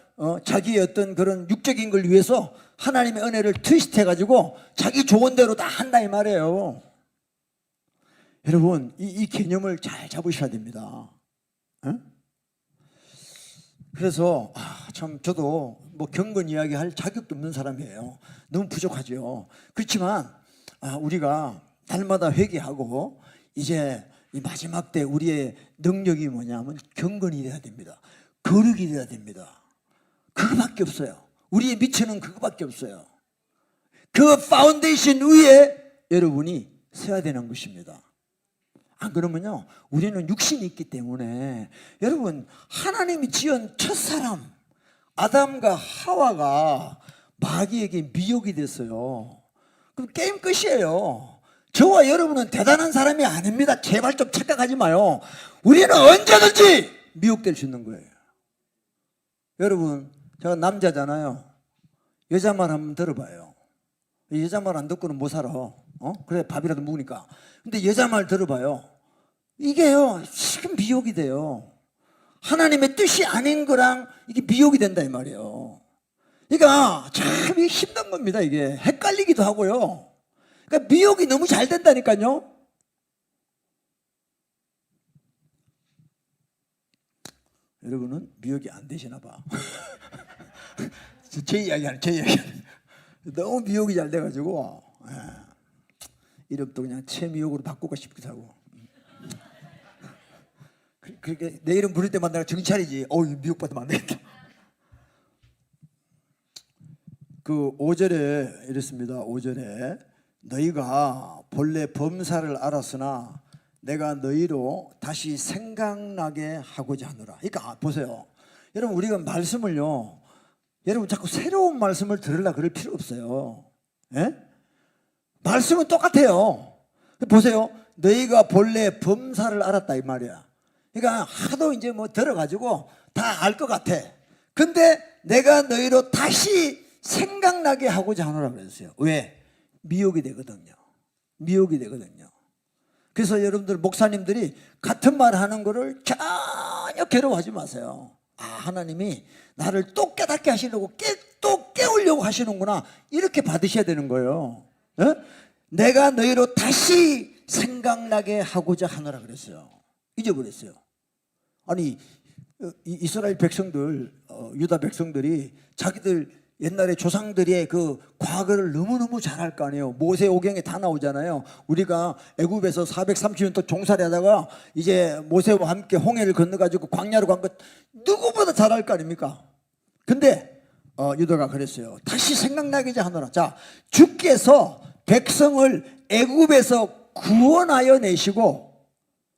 자기의 어떤 그런 육적인 걸 위해서 하나님의 은혜를 트위스트 해가지고 자기 좋은 대로 다 한다 이 말이에요. 여러분 이 개념을 잘 잡으셔야 됩니다. 그래서 참 저도 뭐 경건 이야기할 자격도 없는 사람이에요. 너무 부족하죠. 그렇지만 우리가 날마다 회개하고 이제 이 마지막 때 우리의 능력이 뭐냐면 경건이 돼야 됩니다. 거룩이 돼야 됩니다. 그거밖에 없어요. 우리의 미천은 그거밖에 없어요. 그 파운데이션 위에 여러분이 서야 되는 것입니다. 안 그러면요 우리는 육신이 있기 때문에 여러분 하나님이 지은 첫사람 아담과 하와가 마귀에게 미혹이 됐어요. 그럼 게임 끝이에요. 저와 여러분은 대단한 사람이 아닙니다. 제발 좀 착각하지 마요. 우리는 언제든지 미혹될 수 있는 거예요. 여러분 제가 남자잖아요. 여자 말 한번 들어봐요. 여자 말 안 듣고는 못 살아. 그래 밥이라도 먹으니까. 근데 여자 말 들어봐요. 이게요 지금 미혹이 돼요. 하나님의 뜻이 아닌 거랑 이게 미혹이 된다 이 말이에요. 그러니까 참 힘든 겁니다. 이게 헷갈리기도 하고요. 그러니까 미혹이 너무 잘 된다니까요. 여러분은 미혹이 안 되시나 봐. 제 이야기하는 너무 미혹이 잘 돼가지고 이름도 그냥 최미혹으로 바꾸고 싶기도 하고. 그렇게 내 이름 부를 때만 내가 정신 차리지. 미혹받으면 안 되겠다. 그 5절에 이랬습니다. 5절에 너희가 본래 범사를 알았으나 내가 너희로 다시 생각나게 하고자 하노라. 그러니까 보세요. 여러분 우리가 말씀을요 여러분 자꾸 새로운 말씀을 들으려고 그럴 필요 없어요. 예? 말씀은 똑같아요. 보세요. 너희가 본래 범사를 알았다 이 말이야. 그러니까 하도 이제 뭐 들어가지고 다 알 것 같아. 근데 내가 너희로 다시 생각나게 하고자 하노라 그랬어요. 왜? 미혹이 되거든요. 미혹이 되거든요. 그래서 여러분들 목사님들이 같은 말 하는 거를 전혀 괴로워하지 마세요. 하나님이 나를 또 깨닫게 하시려고 또 깨우려고 하시는구나. 이렇게 받으셔야 되는 거예요. 내가 너희로 다시 생각나게 하고자 하노라 그랬어요. 잊어버렸어요. 아니 이스라엘 백성들 유다 백성들이 자기들 옛날에 조상들의 그 과거를 너무너무 잘 알 거 아니에요. 모세오경에 다 나오잖아요. 우리가 애굽에서 430년 또 종살이 하다가 이제 모세와 함께 홍해를 건너가지고 광야로 간 것 누구보다 잘 알 거 아닙니까? 근데 유다가 그랬어요. 다시 생각나게 하노라. 자, 주께서 백성을 애굽에서 구원하여 내시고,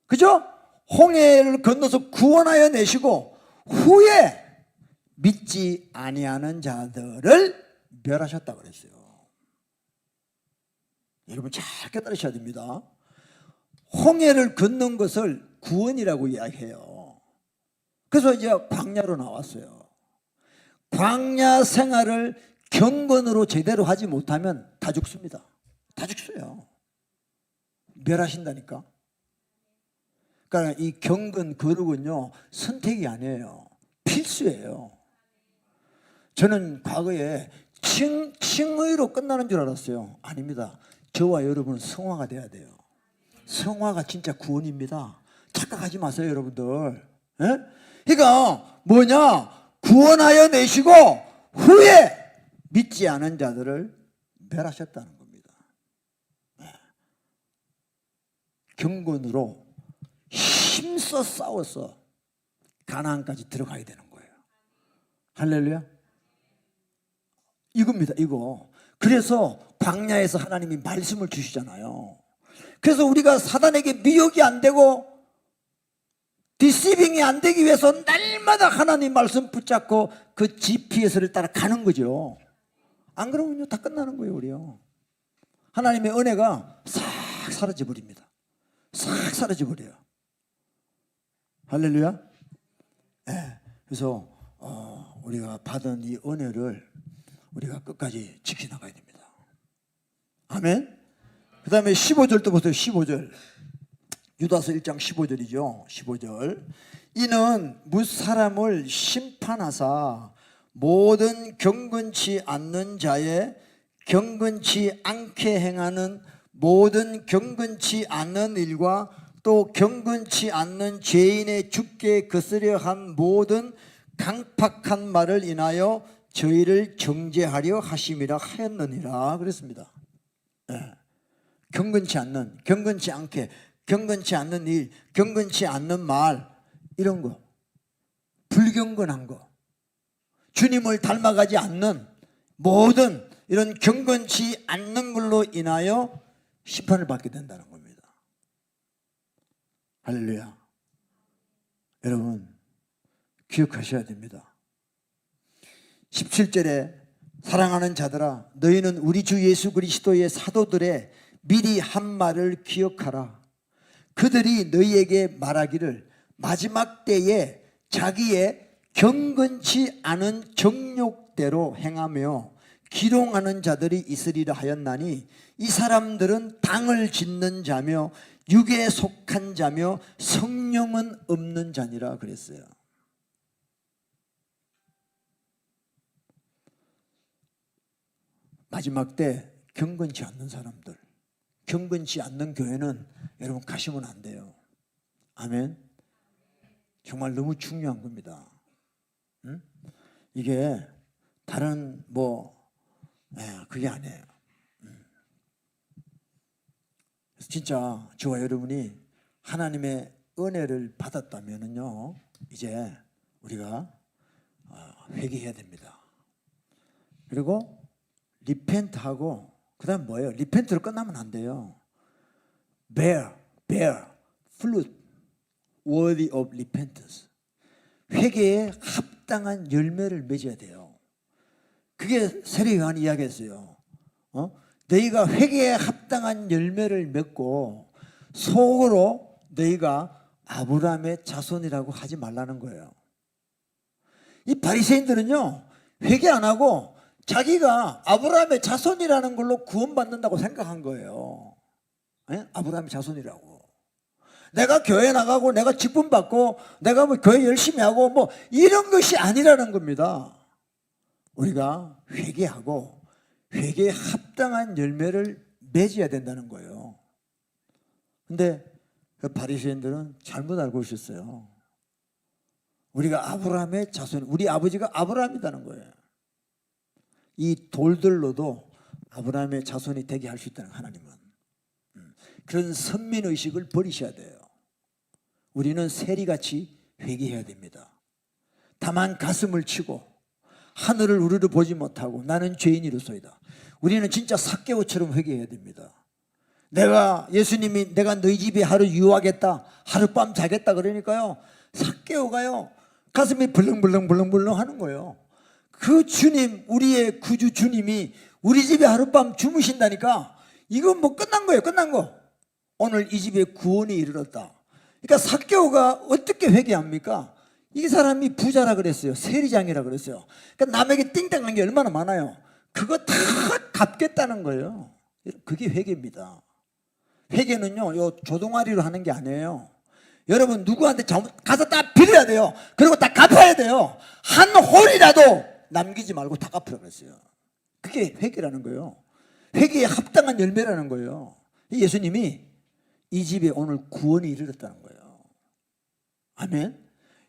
그죠? 홍해를 건너서 구원하여 내시고 후에 믿지 아니하는 자들을 멸하셨다 그랬어요. 여러분 잘 깨달으셔야 됩니다. 홍해를 건넌 것을 구원이라고 이야기해요. 그래서 이제 광야로 나왔어요. 광야 생활을 경건으로 제대로 하지 못하면 다 죽습니다. 다 죽어요. 멸하신다니까. 그러니까 이 경건 거룩은요 선택이 아니에요. 필수예요. 저는 과거에 칭의로 끝나는 줄 알았어요. 아닙니다. 저와 여러분은 성화가 돼야 돼요. 성화가 진짜 구원입니다. 착각하지 마세요 여러분들. 예? 그러니까 뭐냐, 구원하여 내시고 후에 믿지 않은 자들을 멸하셨다는 겁니다. 경건으로 힘써 싸워서 가나안까지 들어가야 되는 거예요. 할렐루야. 이겁니다. 이거. 그래서 광야에서 하나님이 말씀을 주시잖아요. 그래서 우리가 사단에게 미혹이 안 되고 디시빙이 안 되기 위해서 날마다 하나님 말씀 붙잡고 그 GPS를 따라 가는 거죠. 안 그러면요 다 끝나는 거예요. 우리요. 하나님의 은혜가 싹 사라져 버립니다. 싹 사라져 버려요. 할렐루야. 네. 그래서 우리가 받은 이 은혜를 우리가 끝까지 지켜나가야 됩니다. 아멘. 그 다음에 15절도 보세요. 15절. 유다서 1장 15절이죠. 15절. 이는 무사람을 심판하사 모든 경건치 않는 자의 경건치 않게 행하는 모든 경건치 않는 일과 또 경건치 않는 죄인의 죽게 거스려 한 모든 강팍한 말을 인하여 저희를 정죄하려 하심이라 하였느니라 그랬습니다. 네. 경건치 않게 경건치 않는 일, 경건치 않는 말, 이런 거, 불경건한 거, 주님을 닮아가지 않는 모든 이런 경건치 않는 걸로 인하여 심판을 받게 된다는 겁니다. 할렐루야. 여러분 기억하셔야 됩니다. 17절에 사랑하는 자들아 너희는 우리 주 예수 그리스도의 사도들의 미리 한 말을 기억하라. 그들이 너희에게 말하기를 마지막 때에 자기의 경건치 않은 정욕대로 행하며 기롱하는 자들이 있으리라 하였나니 이 사람들은 당을 짓는 자며 육에 속한 자며 성령은 없는 자니라 그랬어요. 마지막 때 경건치 않는 사람들, 경건치 않는 교회는 여러분 가시면 안 돼요. 아멘. 정말 너무 중요한 겁니다. 응? 이게 다른 그게 아니에요. 그래서 진짜 저와 여러분이 하나님의 은혜를 받았다면은요, 이제 우리가 회개해야 됩니다. 그리고 리펜트하고 그다음 뭐예요? 리펜트로 끝나면 안 돼요. bear fruit worthy of repentance. 회개에 합당한 열매를 맺어야 돼요. 그게 세례 요한이 이야기했어요. 너희가 회개에 합당한 열매를 맺고 속으로 너희가 아브라함의 자손이라고 하지 말라는 거예요. 이 바리새인들은요 회개 안 하고 자기가 아브라함의 자손이라는 걸로 구원받는다고 생각한 거예요. 네? 아브라함의 자손이라고. 내가 교회 나가고 내가 직분 받고 내가 교회 열심히 하고 이런 것이 아니라는 겁니다. 우리가 회개하고 회개에 합당한 열매를 맺어야 된다는 거예요. 근데 그 바리새인들은 잘못 알고 있었어요. 우리가 아브라함의 자손, 우리 아버지가 아브라함이라는 거예요. 이 돌들로도 아브라함의 자손이 되게 할 수 있다는 하나님은. 그런 선민의식을 버리셔야 돼요. 우리는 세리같이 회개해야 됩니다. 다만 가슴을 치고 하늘을 우르르 보지 못하고 나는 죄인이로소이다. 우리는 진짜 삭개오처럼 회개해야 됩니다. 예수님이 내가 너희 집에 하루 유하겠다, 하룻밤 자겠다 그러니까요, 삭개오가요 가슴이 벌렁벌렁 하는 거예요. 그 주님, 우리의 구주 주님이 우리 집에 하룻밤 주무신다니까 이건 끝난 거예요. 끝난 거. 오늘 이 집에 구원이 이르렀다. 그러니까 삭개오가 어떻게 회개합니까? 이 사람이 부자라 그랬어요. 세리장이라 그랬어요. 그러니까 남에게 띵땅한 게 얼마나 많아요. 그거 다 갚겠다는 거예요. 그게 회개입니다. 회개는요 요 조동아리로 하는 게 아니에요. 여러분 누구한테 가서 다 빌어야 돼요. 그리고 다 갚아야 돼요. 한 홀이라도 남기지 말고 다 갚으라 그랬어요. 그게 회개라는 거예요. 회개에 합당한 열매라는 거예요. 예수님이 이 집에 오늘 구원이 이르렀다는 거예요. 아멘.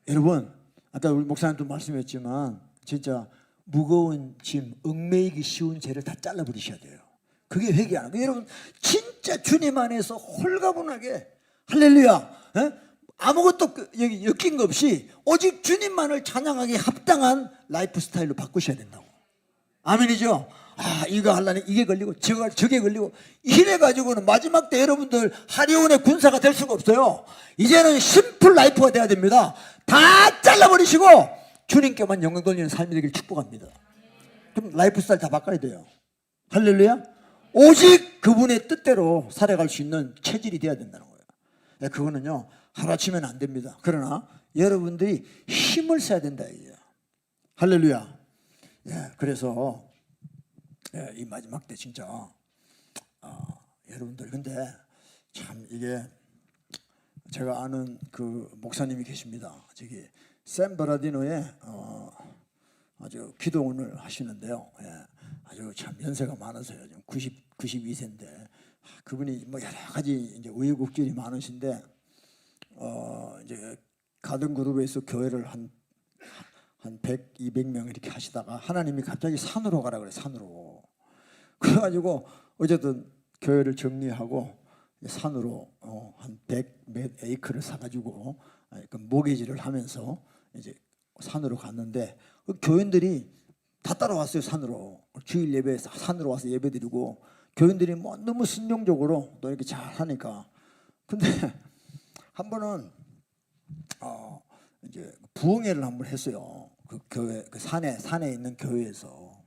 여러분 아까 우리 목사님도 말씀했지만 진짜 무거운 짐, 얽매이기 쉬운 죄를 다 잘라버리셔야 돼요. 그게 회개하는 거예요. 여러분 진짜 주님 안에서 홀가분하게 할렐루야. 예? 아무것도 여기 엮인 거 없이 오직 주님만을 찬양하기 합당한 라이프 스타일로 바꾸셔야 된다고. 아멘이죠? 아, 이거 하려니 이게 걸리고 저게 걸리고 이래 가지고는 마지막 때 여러분들 하리온의 군사가 될 수가 없어요. 이제는 심플 라이프가 돼야 됩니다. 다 잘라버리시고 주님께만 영광 돌리는 삶이 되길 축복합니다. 그럼 라이프 스타일 다 바꿔야 돼요. 할렐루야. 오직 그분의 뜻대로 살아갈 수 있는 체질이 돼야 된다는 거예요. 네, 그거는요 하루아침에는 안 됩니다. 그러나 여러분들이 힘을 써야 된다 이거예요. 할렐루야. 예, 그래서 이 마지막 때 진짜 여러분들 근데 참 이게 제가 아는 그 목사님이 계십니다. 저기 샌버라디노에 아주 기도원을 하시는데요. 예, 아주 참 연세가 많으세요. 지금 92세인데 그분이 뭐 여러 가지 이제 우여곡절이 많으신데 이제 가든 그룹에서 교회를 한 100, 200명 이렇게 하시다가 하나님이 갑자기 산으로 가라 그래. 산으로. 그래가지고 어쨌든 교회를 정리하고 산으로 한 100 몇 에이크를 사가지고 그 모기지를 하면서 이제 산으로 갔는데 그 교인들이 다 따라왔어요. 산으로. 주일 예배 산으로 와서 예배드리고 교인들이 뭐 너무 순종적으로 또 이렇게 잘 하니까 근데 한 번은 이제 부흥회를 한번 했어요. 그 교회 그 산에 있는 교회에서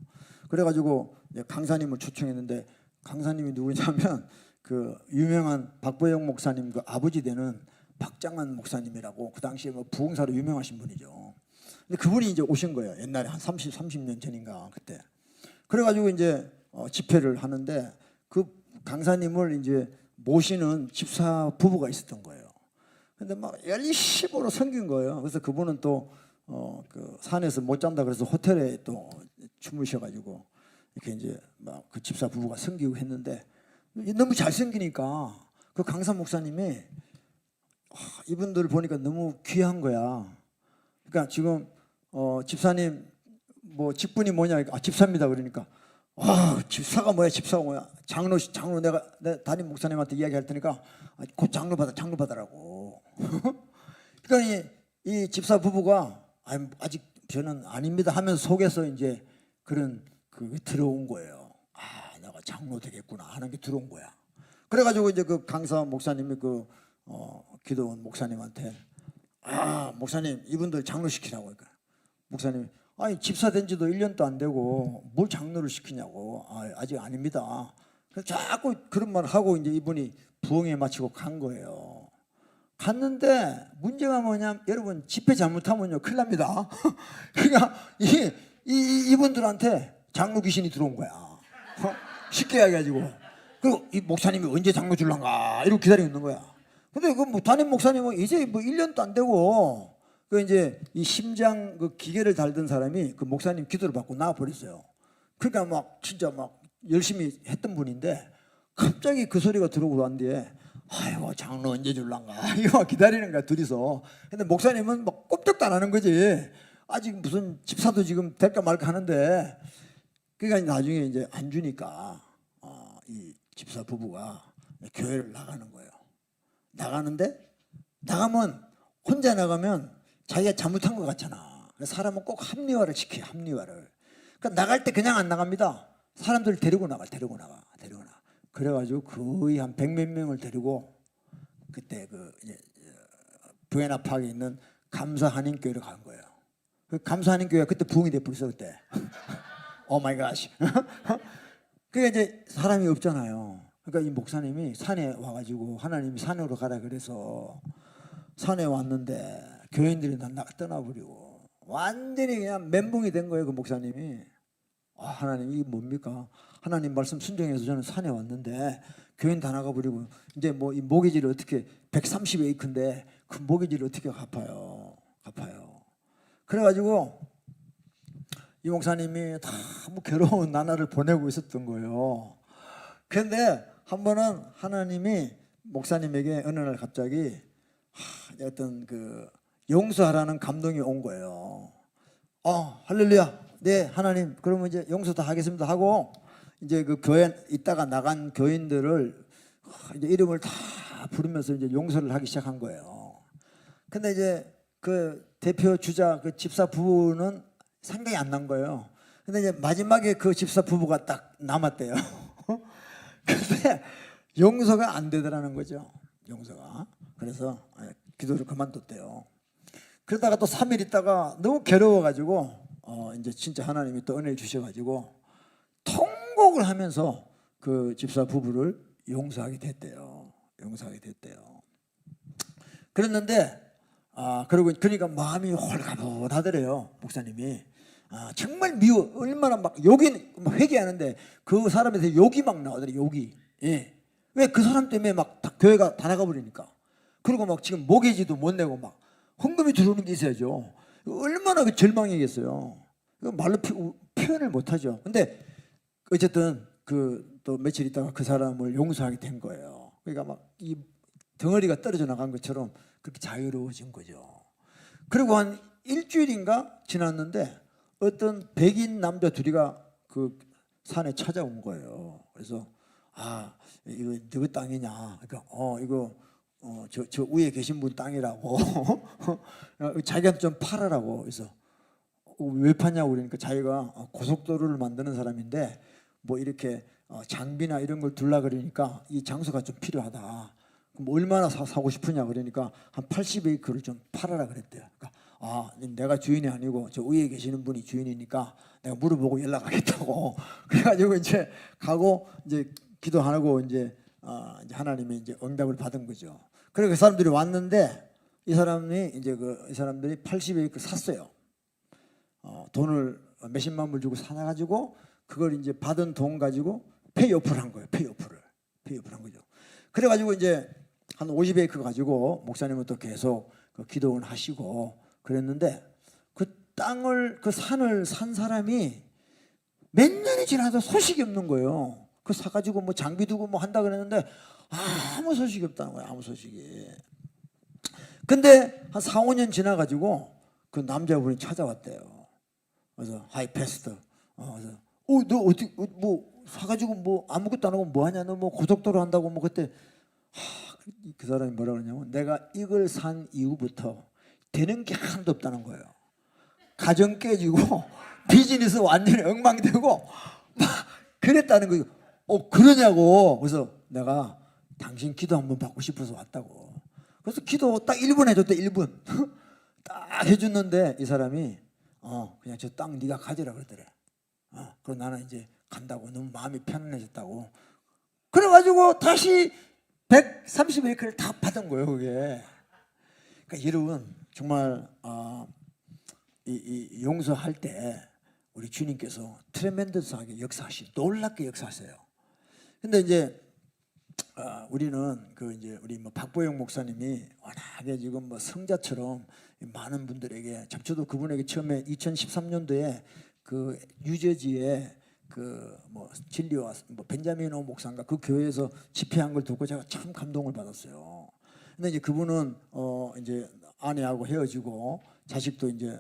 그래가지고 강사님을 초청했는데 강사님이 누구냐면 그 유명한 박보영 목사님 그 아버지 되는 박장한 목사님이라고 그 당시에 뭐 부흥사로 유명하신 분이죠. 근데 그분이 이제 오신 거예요. 옛날에 한 30년 전인가 그때. 그래가지고 이제 집회를 하는데 그 강사님을 이제 모시는 집사 부부가 있었던 거예요. 근데 막 열심으로 섬긴 거예요. 그래서 그분은 또 그 산에서 못 잔다 그래서 호텔에 또 주무셔가지고 이렇게 이제 막 그 집사 부부가 섬기고 했는데 너무 잘 섬기니까 그 강사 목사님이 이분들을 보니까 너무 귀한 거야. 그러니까 지금 집사님 뭐 직분이 뭐냐? 집사입니다. 그러니까 집사가 뭐야? 집사가 뭐야? 장로 내가 담임 목사님한테 이야기할 테니까 곧 장로 받아라고. 그러니까 이 집사 부부가 아직 저는 아닙니다 하면서 속에서 이제 그런 그게 들어온 거예요. 내가 장로 되겠구나 하는 게 들어온 거야. 그래가지고 이제 그 강사 목사님이 그 기도원 목사님한테 목사님 이분들 장로 시키라고 그러니까 목사님이 집사 된 지도 1년도 안 되고 뭘 장로를 시키냐고. 아직 아닙니다. 그래서 자꾸 그런 말을 하고 이제 이분이 부흥회 마치고 간 거예요. 갔는데 문제가 뭐냐면 여러분 집회 잘못하면요 큰일 납니다. 그러니까 이분들한테 장로 귀신이 들어온 거야. 쉽게 이야기해가지고. 그리고 이 목사님이 언제 장로 줄란가 이러고 기다리고 있는 거야. 근데 그 뭐 담임 목사님은 이제 뭐 1년도 안 되고 그 이제 이 심장 그 기계를 달던 사람이 그 목사님 기도를 받고 나와 버렸어요. 그러니까 막 진짜 막 열심히 했던 분인데 갑자기 그 소리가 들어오고 난 뒤에 아이고 장로 언제 줄란가 이거 기다리는 거야 둘이서. 근데 목사님은 막 꼼짝도 안 하는 거지. 아직 무슨 집사도 지금 될까 말까 하는데 그러니까 나중에 이제 안 주니까 이 집사 부부가 교회를 나가는 거예요. 나가는데 나가면 혼자 나가면 자기가 잘못한 것 같잖아. 사람은 꼭 합리화를 시켜요. 합리화를. 그러니까 나갈 때 그냥 안 나갑니다. 사람들을 데리고 나가. 그래가지고 거의 한 100몇 명을 데리고 그때 그 이제 부에나 파크에 있는 감사 한인교회로 간 거예요. 그 감사 한인교회가 그때 부흥이 돼 버렸어 그때. 오 마이 갓. 그게 이제 사람이 없잖아요. 그러니까 이 목사님이 산에 와가지고 하나님이 산으로 가라 그래서 산에 왔는데 교인들이 다 떠나버리고 완전히 그냥 멘붕이 된 거예요. 그 목사님이. 하나님 이게 뭡니까? 하나님 말씀 순종해서 저는 산에 왔는데 교인 다 나가버리고 이제 뭐 이 모기지를 어떻게 130에이크인데 그 모기지를 어떻게 갚아요. 그래가지고 이 목사님이 너무 괴로운 나날을 보내고 있었던 거예요. 그런데 한 번은 하나님이 목사님에게 어느 날 갑자기 어떤 그 용서하라는 감동이 온 거예요. 할렐루야. 네, 하나님, 그러면 이제 용서 다 하겠습니다 하고 이제 그 교회 있다가 나간 교인들을 이제 이름을 다 부르면서 이제 용서를 하기 시작한 거예요. 근데 이제 그 대표 주자 그 집사 부부는 생각이 안 난 거예요. 근데 이제 마지막에 그 집사 부부가 딱 남았대요. 근데 용서가 안 되더라는 거죠. 용서가. 그래서 기도를 그만뒀대요. 그러다가 또 3일 있다가 너무 괴로워가지고 이제 진짜 하나님이 또 은혜를 주셔가지고 통곡을 하면서 그 집사 부부를 용서하게 됐대요. 용서하게 됐대요. 그랬는데 그러니까 마음이 홀가분하더래요. 목사님이. 정말 미워. 얼마나 막 욕이 회개하는데 그 사람에 대해 욕이 막 나오더래요. 욕이. 예. 왜 그 사람 때문에 막 교회가 다 나가버리니까. 그리고 막 지금 모계지도 못 내고 막 헌금이 들어오는 게 있어야죠. 얼마나 그 절망이겠어요. 말로 표현을 못 하죠. 근데 어쨌든 그 또 며칠 있다가 그 사람을 용서하게 된 거예요. 그러니까 막 이 덩어리가 떨어져 나간 것처럼 그렇게 자유로워진 거죠. 그리고 한 일주일인가 지났는데 어떤 백인 남자 둘이가 그 산에 찾아온 거예요. 그래서 이거 누구 땅이냐? 그러니까 이거 저 위에 계신 분 땅이라고 자기한테 좀 팔아라고. 그래서 왜 파냐고 그러니까 자기가 고속도로를 만드는 사람인데 뭐 이렇게 장비나 이런 걸 둘라 그러니까 이 장소가 좀 필요하다. 그럼 얼마나 사고 싶으냐 그러니까 한 80에이크를 좀 팔아라 그랬대요. 그러니까 내가 주인이 아니고 저 위에 계시는 분이 주인이니까 내가 물어보고 연락하겠다고. 그래가지고 이제 가고 이제 기도 안 하고 이제 하나님이 이제 응답을 받은 거죠. 그리고 그 사람들이 왔는데 이 사람이 이제 이 사람들이 80에이크 샀어요. 돈을 몇십만 불 주고 사가지고 그걸 이제 받은 돈 가지고 페이오프를 한 거예요. 페이오프를 한 거죠. 그래가지고 이제 한 50에이크 가지고 목사님은 또 계속 그 기도원 하시고 그랬는데 그 땅을 그 산을 산 사람이 몇 년이 지나도 소식이 없는 거예요. 그 사가지고 뭐 장비 두고 뭐 한다 그랬는데 아무 소식이 없다는 거예요. 아무 소식이. 근데 한 4, 5년 지나가지고 그 남자분이 찾아왔대요. 그래서 하이 패스터. 그래서 너 어디 뭐 사가지고 뭐 아무것도 안 하고 뭐 하냐? 너 뭐 고속도로 한다고 뭐 그때 그 사람이 뭐라 그러냐면 내가 이걸 산 이후부터 되는 게 하나도 없다는 거예요. 가정 깨지고 비즈니스 완전히 엉망되고 막 그랬다는 거예요. 그러냐고. 그래서 내가 당신 기도 한번 받고 싶어서 왔다고. 그래서 기도 딱 1분 해줬대. 1분 딱 해줬는데 이 사람이 그냥 저 땅 네가 가지라 그러더래. 그럼 나는 이제 간다고. 너무 마음이 편안해졌다고. 그래가지고 다시 130에이크를 다 받은 거예요. 그게. 그러니까 여러분 정말 이 용서할 때 우리 주님께서 트레멘더스하게 역사하시, 놀랍게 역사하세요. 근데 이제 우리는 이제 우리 뭐 박보영 목사님이 워낙에 지금 뭐 성자처럼 많은 분들에게, 저도 그분에게 처음에 2013년도에 그 뉴저지에 그 뭐 진리와 뭐 벤자민 오 목사인가 그 교회에서 집회한 걸 듣고 제가 참 감동을 받았어요. 근데 이제 그분은 이제 아내하고 헤어지고 자식도 이제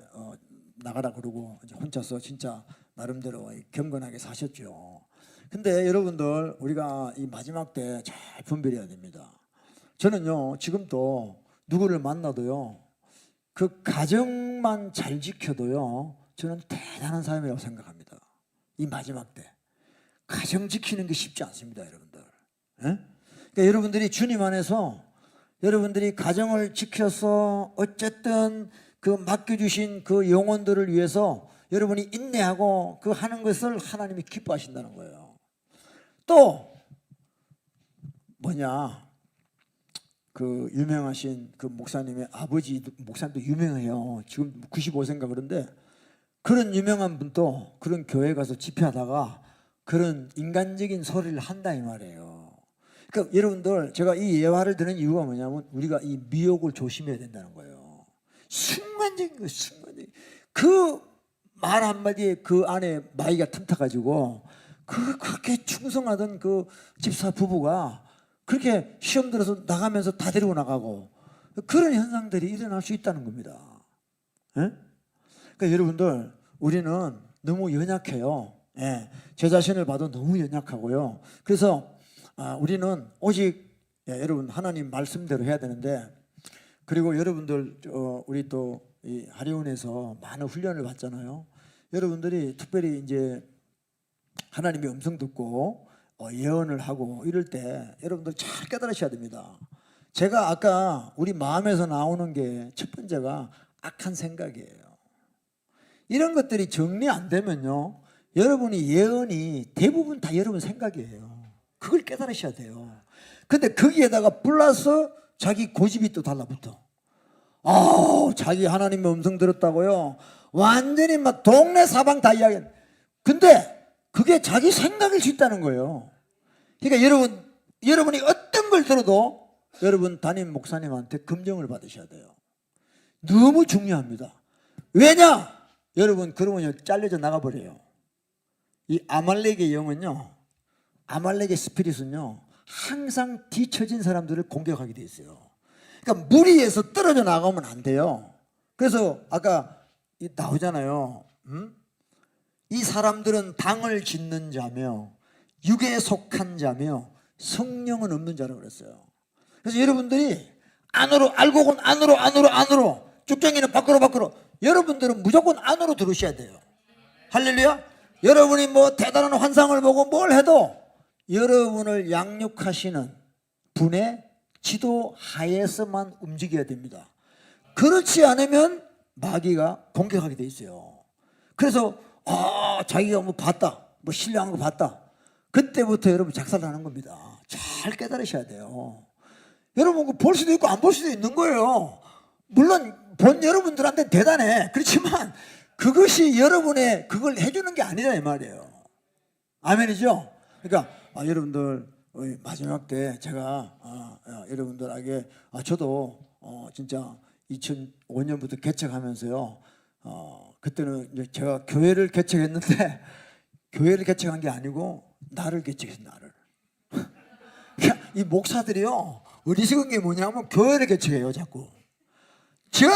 나가라 그러고 이제 혼자서 진짜 나름대로 경건하게 사셨죠. 근데 여러분들 우리가 이 마지막 때 잘 분별해야 됩니다. 저는요 지금도 누구를 만나도요 그 가정만 잘 지켜도요 저는 대단한 사람이라고 생각합니다. 이 마지막 때 가정 지키는 게 쉽지 않습니다, 여러분들. 예? 그러니까 여러분들이 주님 안에서 여러분들이 가정을 지켜서 어쨌든 그 맡겨주신 그 영혼들을 위해서 여러분이 인내하고 그 하는 것을 하나님이 기뻐하신다는 거예요. 또 뭐냐, 그 유명하신 그 목사님의 아버지 목사님도 유명해요. 지금 95세인가 그런데 그런 유명한 분도 그런 교회 가서 집회하다가 그런 인간적인 소리를 한다 이 말이에요. 그러니까 여러분들 제가 이 예화를 드는 이유가 뭐냐면 우리가 이 미혹을 조심해야 된다는 거예요. 순간적인 거, 순간적인 그 말 한마디에 그 안에 마이가 틈타가지고 그렇게 충성하던 그 집사 부부가 그렇게 시험 들어서 나가면서 다 데리고 나가고 그런 현상들이 일어날 수 있다는 겁니다. 예? 그러니까 여러분들 우리는 너무 연약해요. 예. 제 자신을 봐도 너무 연약하고요. 그래서 우리는 오직 여러분 하나님 말씀대로 해야 되는데, 그리고 여러분들 우리 또 이 하리온에서 많은 훈련을 받잖아요. 여러분들이 특별히 이제 하나님의 음성 듣고 예언을 하고 이럴 때 여러분들 잘 깨달으셔야 됩니다. 제가 아까 우리 마음에서 나오는 게 첫 번째가 악한 생각이에요. 이런 것들이 정리 안 되면요, 여러분이 예언이 대부분 다 여러분 생각이에요. 그걸 깨달으셔야 돼요. 근데 거기에다가 플러스 자기 고집이 또 달라붙어. 자기 하나님의 음성 들었다고요? 완전히 막 동네 사방 다 이야기. 근데 그게 자기 생각일 수 있다는 거예요. 그러니까 여러분이 어떤 걸 들어도 여러분 담임 목사님한테 검증을 받으셔야 돼요. 너무 중요합니다. 왜냐? 여러분 그러면 잘려져 나가버려요. 이 아말렉의 영은요, 아말렉의 스피릿은요, 항상 뒤처진 사람들을 공격하게 돼 있어요. 그러니까 무리에서 떨어져 나가면 안 돼요. 그래서 아까 나오잖아요. 이 사람들은 당을 짓는 자며 육에 속한 자며 성령은 없는 자라고 그랬어요. 그래서 여러분들이 안으로, 알곡은 안으로, 쭉정이는 밖으로. 여러분들은 무조건 안으로 들으셔야 돼요. 할렐루야. 여러분이 뭐 대단한 환상을 보고 뭘 해도 여러분을 양육하시는 분의 지도 하에서만 움직여야 됩니다. 그렇지 않으면 마귀가 공격하게 돼 있어요. 그래서 자기가 뭐 봤다, 뭐 신뢰한 거 봤다, 그때부터 여러분 작살나는 겁니다. 잘 깨달으셔야 돼요. 여러분 볼 수도 있고 안 볼 수도 있는 거예요. 물론 본 여러분들한테 대단해. 그렇지만 그것이 여러분의 그걸 해주는 게 아니라 이 말이에요. 아멘이죠? 그러니까 여러분들 마지막 때 제가 여러분들에게 저도 진짜 2005년부터 개척하면서요, 그때는 이제 제가 교회를 개척했는데 교회를 개척한 게 아니고 나를 개척했어요. 나를. 이 목사들이요 어리석은 게 뭐냐면 교회를 개척해요. 자꾸. 전혀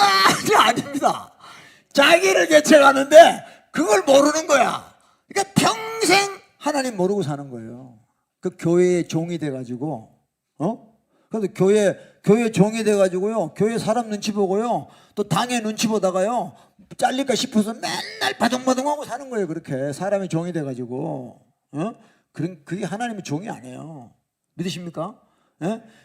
아닙니다. 자기를 개척하는데 그걸 모르는 거야. 그러니까 평생 하나님 모르고 사는 거예요. 그 교회의 종이 돼가지고, 그래서 교회 종이 돼가지고요, 교회 사람 눈치 보고요, 또 당의 눈치 보다가요, 잘릴까 싶어서 맨날 바둥바둥하고 사는 거예요. 그렇게 사람의 종이 돼가지고, 그게 하나님의 종이 아니에요. 믿으십니까?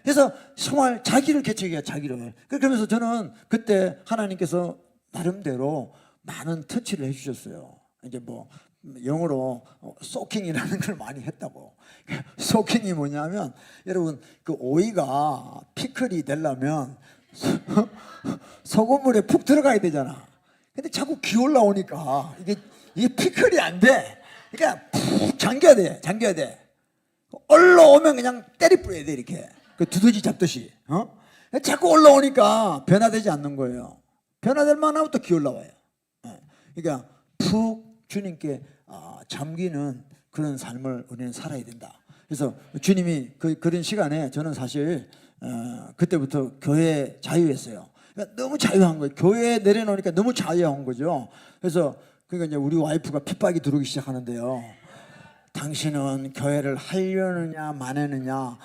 그래서 정말 자기를 개척해야 자기를. 그러면서 저는 그때 하나님께서 나름대로 많은 터치를 해주셨어요. 이제 뭐 영어로 소킹이라는 걸 많이 했다고. 소킹이 뭐냐면 여러분 그 오이가 피클이 되려면 소금물에 푹 들어가야 되잖아. 근데 자꾸 기올라 오니까 이게 피클이 안 돼. 그러니까 푹 잠겨야 돼. 올라오면 그냥 때리 뿌려야 돼. 이렇게 그 두더지 잡듯이. 자꾸 올라오니까 변화되지 않는 거예요. 변화될 만하면 또 기올라와요. 그러니까 푹 주님께 잠기는 그런 삶을 우리는 살아야 된다. 그래서 주님이 그런 시간에 저는 사실 그때부터 교회 자유했어요. 그러니까 너무 자유한 거예요. 교회에 내려놓으니까 너무 자유한 거죠. 그래서 그러니까 이제 우리 와이프가 핍박이 들어오기 시작하는데요. 당신은 교회를 하려느냐 마느냐.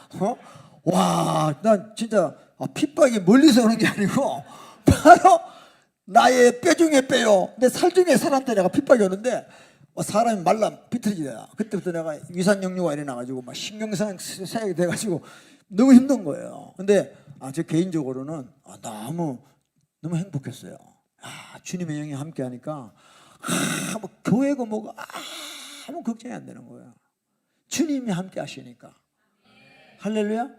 와, 난 진짜 핍박이 멀리서 오는 게 아니고 바로 나의 뼈 중에 뼈요. 내 살 중에 살한테 내가 핍박이 오는데 사람이 말라 비틀지더라. 그때부터 내가 위산역류가 일어나가지고 막 신경성 사역이 돼가지고 너무 힘든 거예요. 근데 저 개인적으로는 너무 행복했어요. 주님의 영이 함께하니까 뭐 교회고 뭐고 아무 걱정이 안 되는 거예요. 주님이 함께 하시니까. 할렐루야.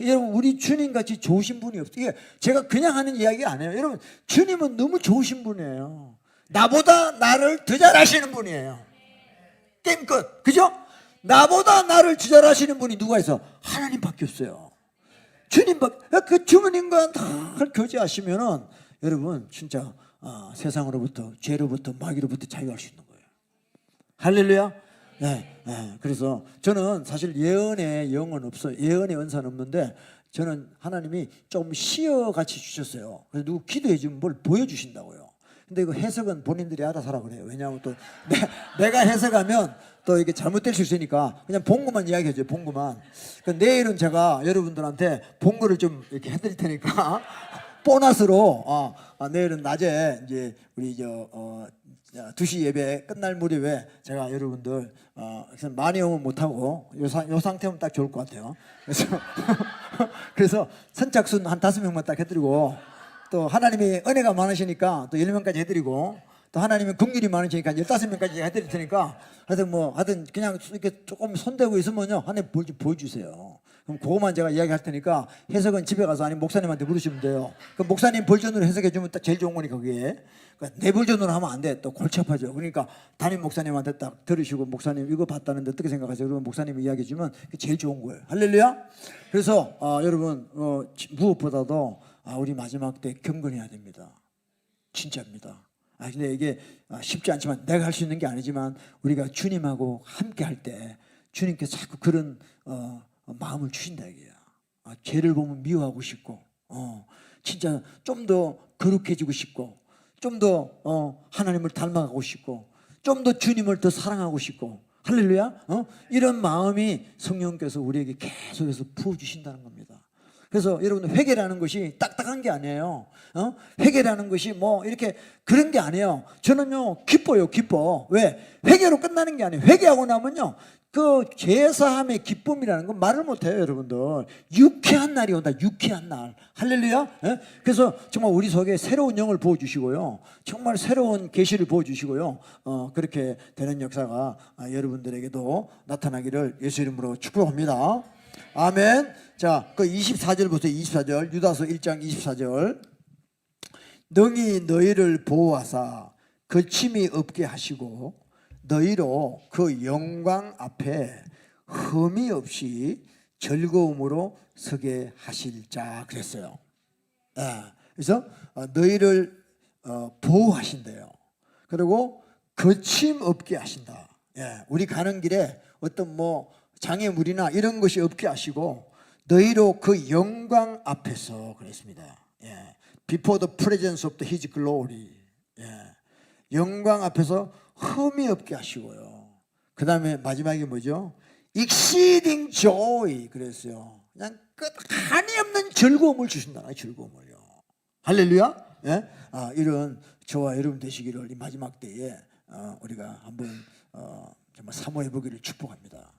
여러분 우리 주님같이 좋으신 분이 없어요. 이게 제가 그냥 하는 이야기가 아니에요. 여러분 주님은 너무 좋으신 분이에요. 나보다 나를 더 잘하시는 분이에요. 게임 끝. 그죠? 나보다 나를 더 잘하시는 분이 누가 있어? 하나님밖에 없어요. 주님밖에. 그 주님과 다 교제하시면은 여러분 진짜 세상으로부터 죄로부터 마귀로부터 자유할 수 있는 거예요. 할렐루야. 네. 그래서 저는 사실 예언의 영은 없어요. 예언의 은사는 없는데 저는 하나님이 좀 시어 같이 주셨어요. 그래서 누구 기도해 주면 뭘 보여주신다고요. 근데 이거 해석은 본인들이 알아서 하라 그래요. 왜냐하면 또 내가 해석하면 또 이게 잘못될 수 있으니까 그냥 본거만 이야기해줘요. 본거만. 그 내일은 제가 여러분들한테 본거를 좀 이렇게 해드릴 테니까 보너스로 내일은 낮에 이제 우리 2시 예배 끝날 무렵에 제가 여러분들 많이 오면 못하고 요 상태면 딱 좋을 것 같아요. 그래서 선착순 한 5명만 딱 해드리고 또 하나님이 은혜가 많으시니까 또 10명까지 해드리고 또 하나님이 긍휼이 많으시니까 15명까지 해드릴 테니까 하여튼 그냥 이렇게 조금 손대고 있으면요 하나님 좀 보여주세요. 그럼 그거만 제가 이야기할 테니까 해석은 집에 가서 아니면 목사님한테 물으시면 돼요. 그럼 목사님 버전으로 해석해 주면 딱 제일 좋은 거니까 그게. 그러니까 내 버전으로 하면 안 돼. 또 골치 아파져. 그러니까 담임 목사님한테 딱 들으시고 목사님 이거 봤다는데 어떻게 생각하세요? 그러면 목사님이 이야기해 주면 그게 제일 좋은 거예요. 할렐루야. 그래서 여러분 무엇보다도 우리 마지막 때 경건해야 됩니다. 진짜입니다. 근데 이게 쉽지 않지만 내가 할 수 있는 게 아니지만 우리가 주님하고 함께 할 때 주님께서 자꾸 그런 마음을 주신다 이게야. 죄를 보면 미워하고 싶고 진짜 좀 더 거룩해지고 싶고 좀 더 하나님을 닮아가고 싶고 좀 더 주님을 더 사랑하고 싶고 할렐루야. 이런 마음이 성령께서 우리에게 계속해서 부어주신다는 겁니다. 그래서 여러분 회개라는 것이 딱딱한 게 아니에요. 회개라는 것이 뭐 이렇게 그런 게 아니에요. 저는요 기뻐요. 기뻐. 왜? 회개로 끝나는 게 아니에요. 회개하고 나면요 그 제사함의 기쁨이라는 건 말을 못해요. 여러분들 유쾌한 날이 온다. 유쾌한 날. 할렐루야. 그래서 정말 우리 속에 새로운 영을 부어주시고요 정말 새로운 계시를 부어주시고요 그렇게 되는 역사가 여러분들에게도 나타나기를 예수 이름으로 축복합니다. 아멘. 자, 그 24절 보세요. 24절 유다서 1장 24절 능히 너희를 보호하사 거침이 없게 하시고 너희로 그 영광 앞에 흠이 없이 즐거움으로 서게 하실 자 그랬어요. 그래서 너희를 보호하신대요. 그리고 거침 없게 하신다. 우리 가는 길에 어떤 장애물이나 이런 것이 없게 하시고 너희로 그 영광 앞에서 그랬습니다. Before the presence of His glory. 영광 앞에서 흠이 없게 하시고요. 그 다음에 마지막에 뭐죠? Exceeding joy 그랬어요. 그냥 끝한이 없는 즐거움을 주신다. 즐거움을요. 할렐루야. 이런 저와 여러분 되시기를 이 마지막 때에 우리가 한번 정말 사모해 보기를 축복합니다.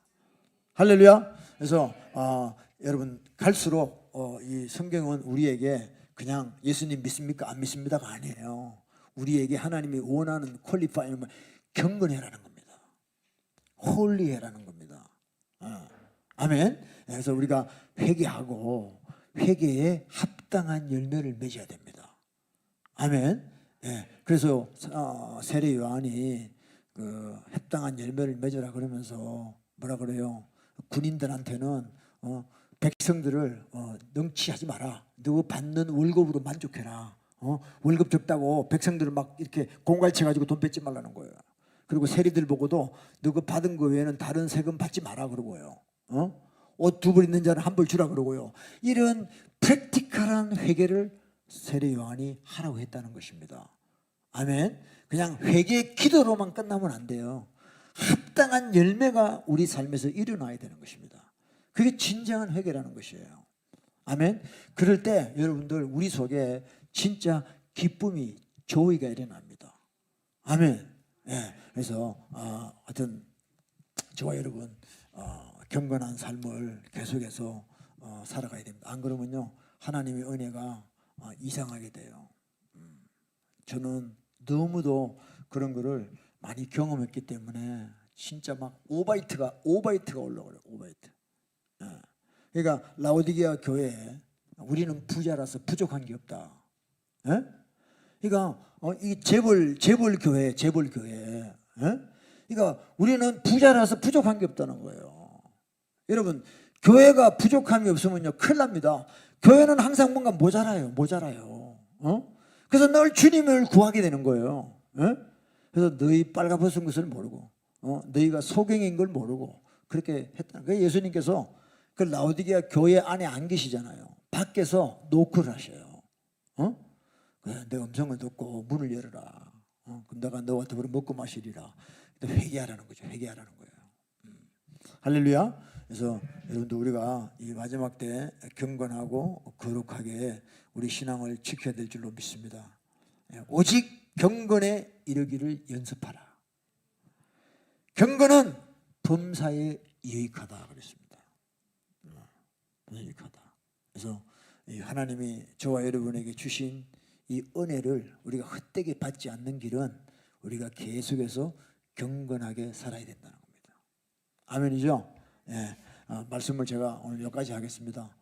할렐루야. 그래서 여러분 갈수록 이 성경은 우리에게 그냥 예수님 믿습니까 안 믿습니다가 아니에요. 우리에게 하나님이 원하는 퀄리파이는 경건해라는 겁니다. 홀리해라는 겁니다. 아멘. 그래서 우리가 회개하고 회개에 합당한 열매를 맺어야 됩니다. 아멘. 그래서 세례 요한이 그 합당한 열매를 맺어라 그러면서 뭐라 그래요? 군인들한테는 백성들을 능치하지 마라. 너 받는 월급으로 만족해라. 월급 적다고 백성들을 막 이렇게 공갈쳐 가지고 돈 뺏지 말라는 거예요. 그리고 세리들 보고도 너 그 받은 거 외에는 다른 세금 받지 마라 그러고요. 옷 2벌 있는 자는 1벌 주라 그러고요. 이런 프랙티컬한 회개를 세례 요한이 하라고 했다는 것입니다. 아멘. 그냥 회개 기도로만 끝나면 안 돼요. 합당한 열매가 우리 삶에서 일어나야 되는 것입니다. 그게 진정한 회개라는 것이에요. 아멘. 그럴 때 여러분들 우리 속에 진짜 기쁨이 조의가 일어납니다. 아멘. 그래서 하여튼 저와 여러분 경건한 삶을 계속해서 살아가야 됩니다. 안 그러면요 하나님의 은혜가 이상하게 돼요. 저는 너무도 그런 거를 많이 경험했기 때문에 진짜 막 오바이트가 올라오래요. 오바이트. 그러니까 라오디게아 교회에 우리는 부자라서 부족한 게 없다. 그러니까 이 재벌 교회. 그러니까 우리는 부자라서 부족한 게 없다는 거예요. 여러분 교회가 부족함이 없으면요 큰일 납니다. 교회는 항상 뭔가 모자라요. 그래서 늘 주님을 구하게 되는 거예요. 그래서 너희 빨가벗은 것을 모르고 너희가 소경인 걸 모르고 그렇게 했다는 거예요. 예수님께서 그 라오디게아 교회 안에 안 계시잖아요. 밖에서 노크를 하셔요. 내 음성을 듣고 문을 열어라. 내가 너와 더불어 먹고 마시리라. 회개하라는 거죠. 회개하라는 거예요. 할렐루야. 그래서 여러분들 우리가 이 마지막 때 경건하고 거룩하게 우리 신앙을 지켜야 될 줄로 믿습니다. 오직 경건에 이르기를 연습하라. 경건은 범사에 유익하다 그랬습니다. 유익하다. 그래서 하나님이 저와 여러분에게 주신 이 은혜를 우리가 헛되게 받지 않는 길은 우리가 계속해서 경건하게 살아야 된다는 겁니다. 아멘이죠? 예, 말씀을 제가 오늘 여기까지 하겠습니다.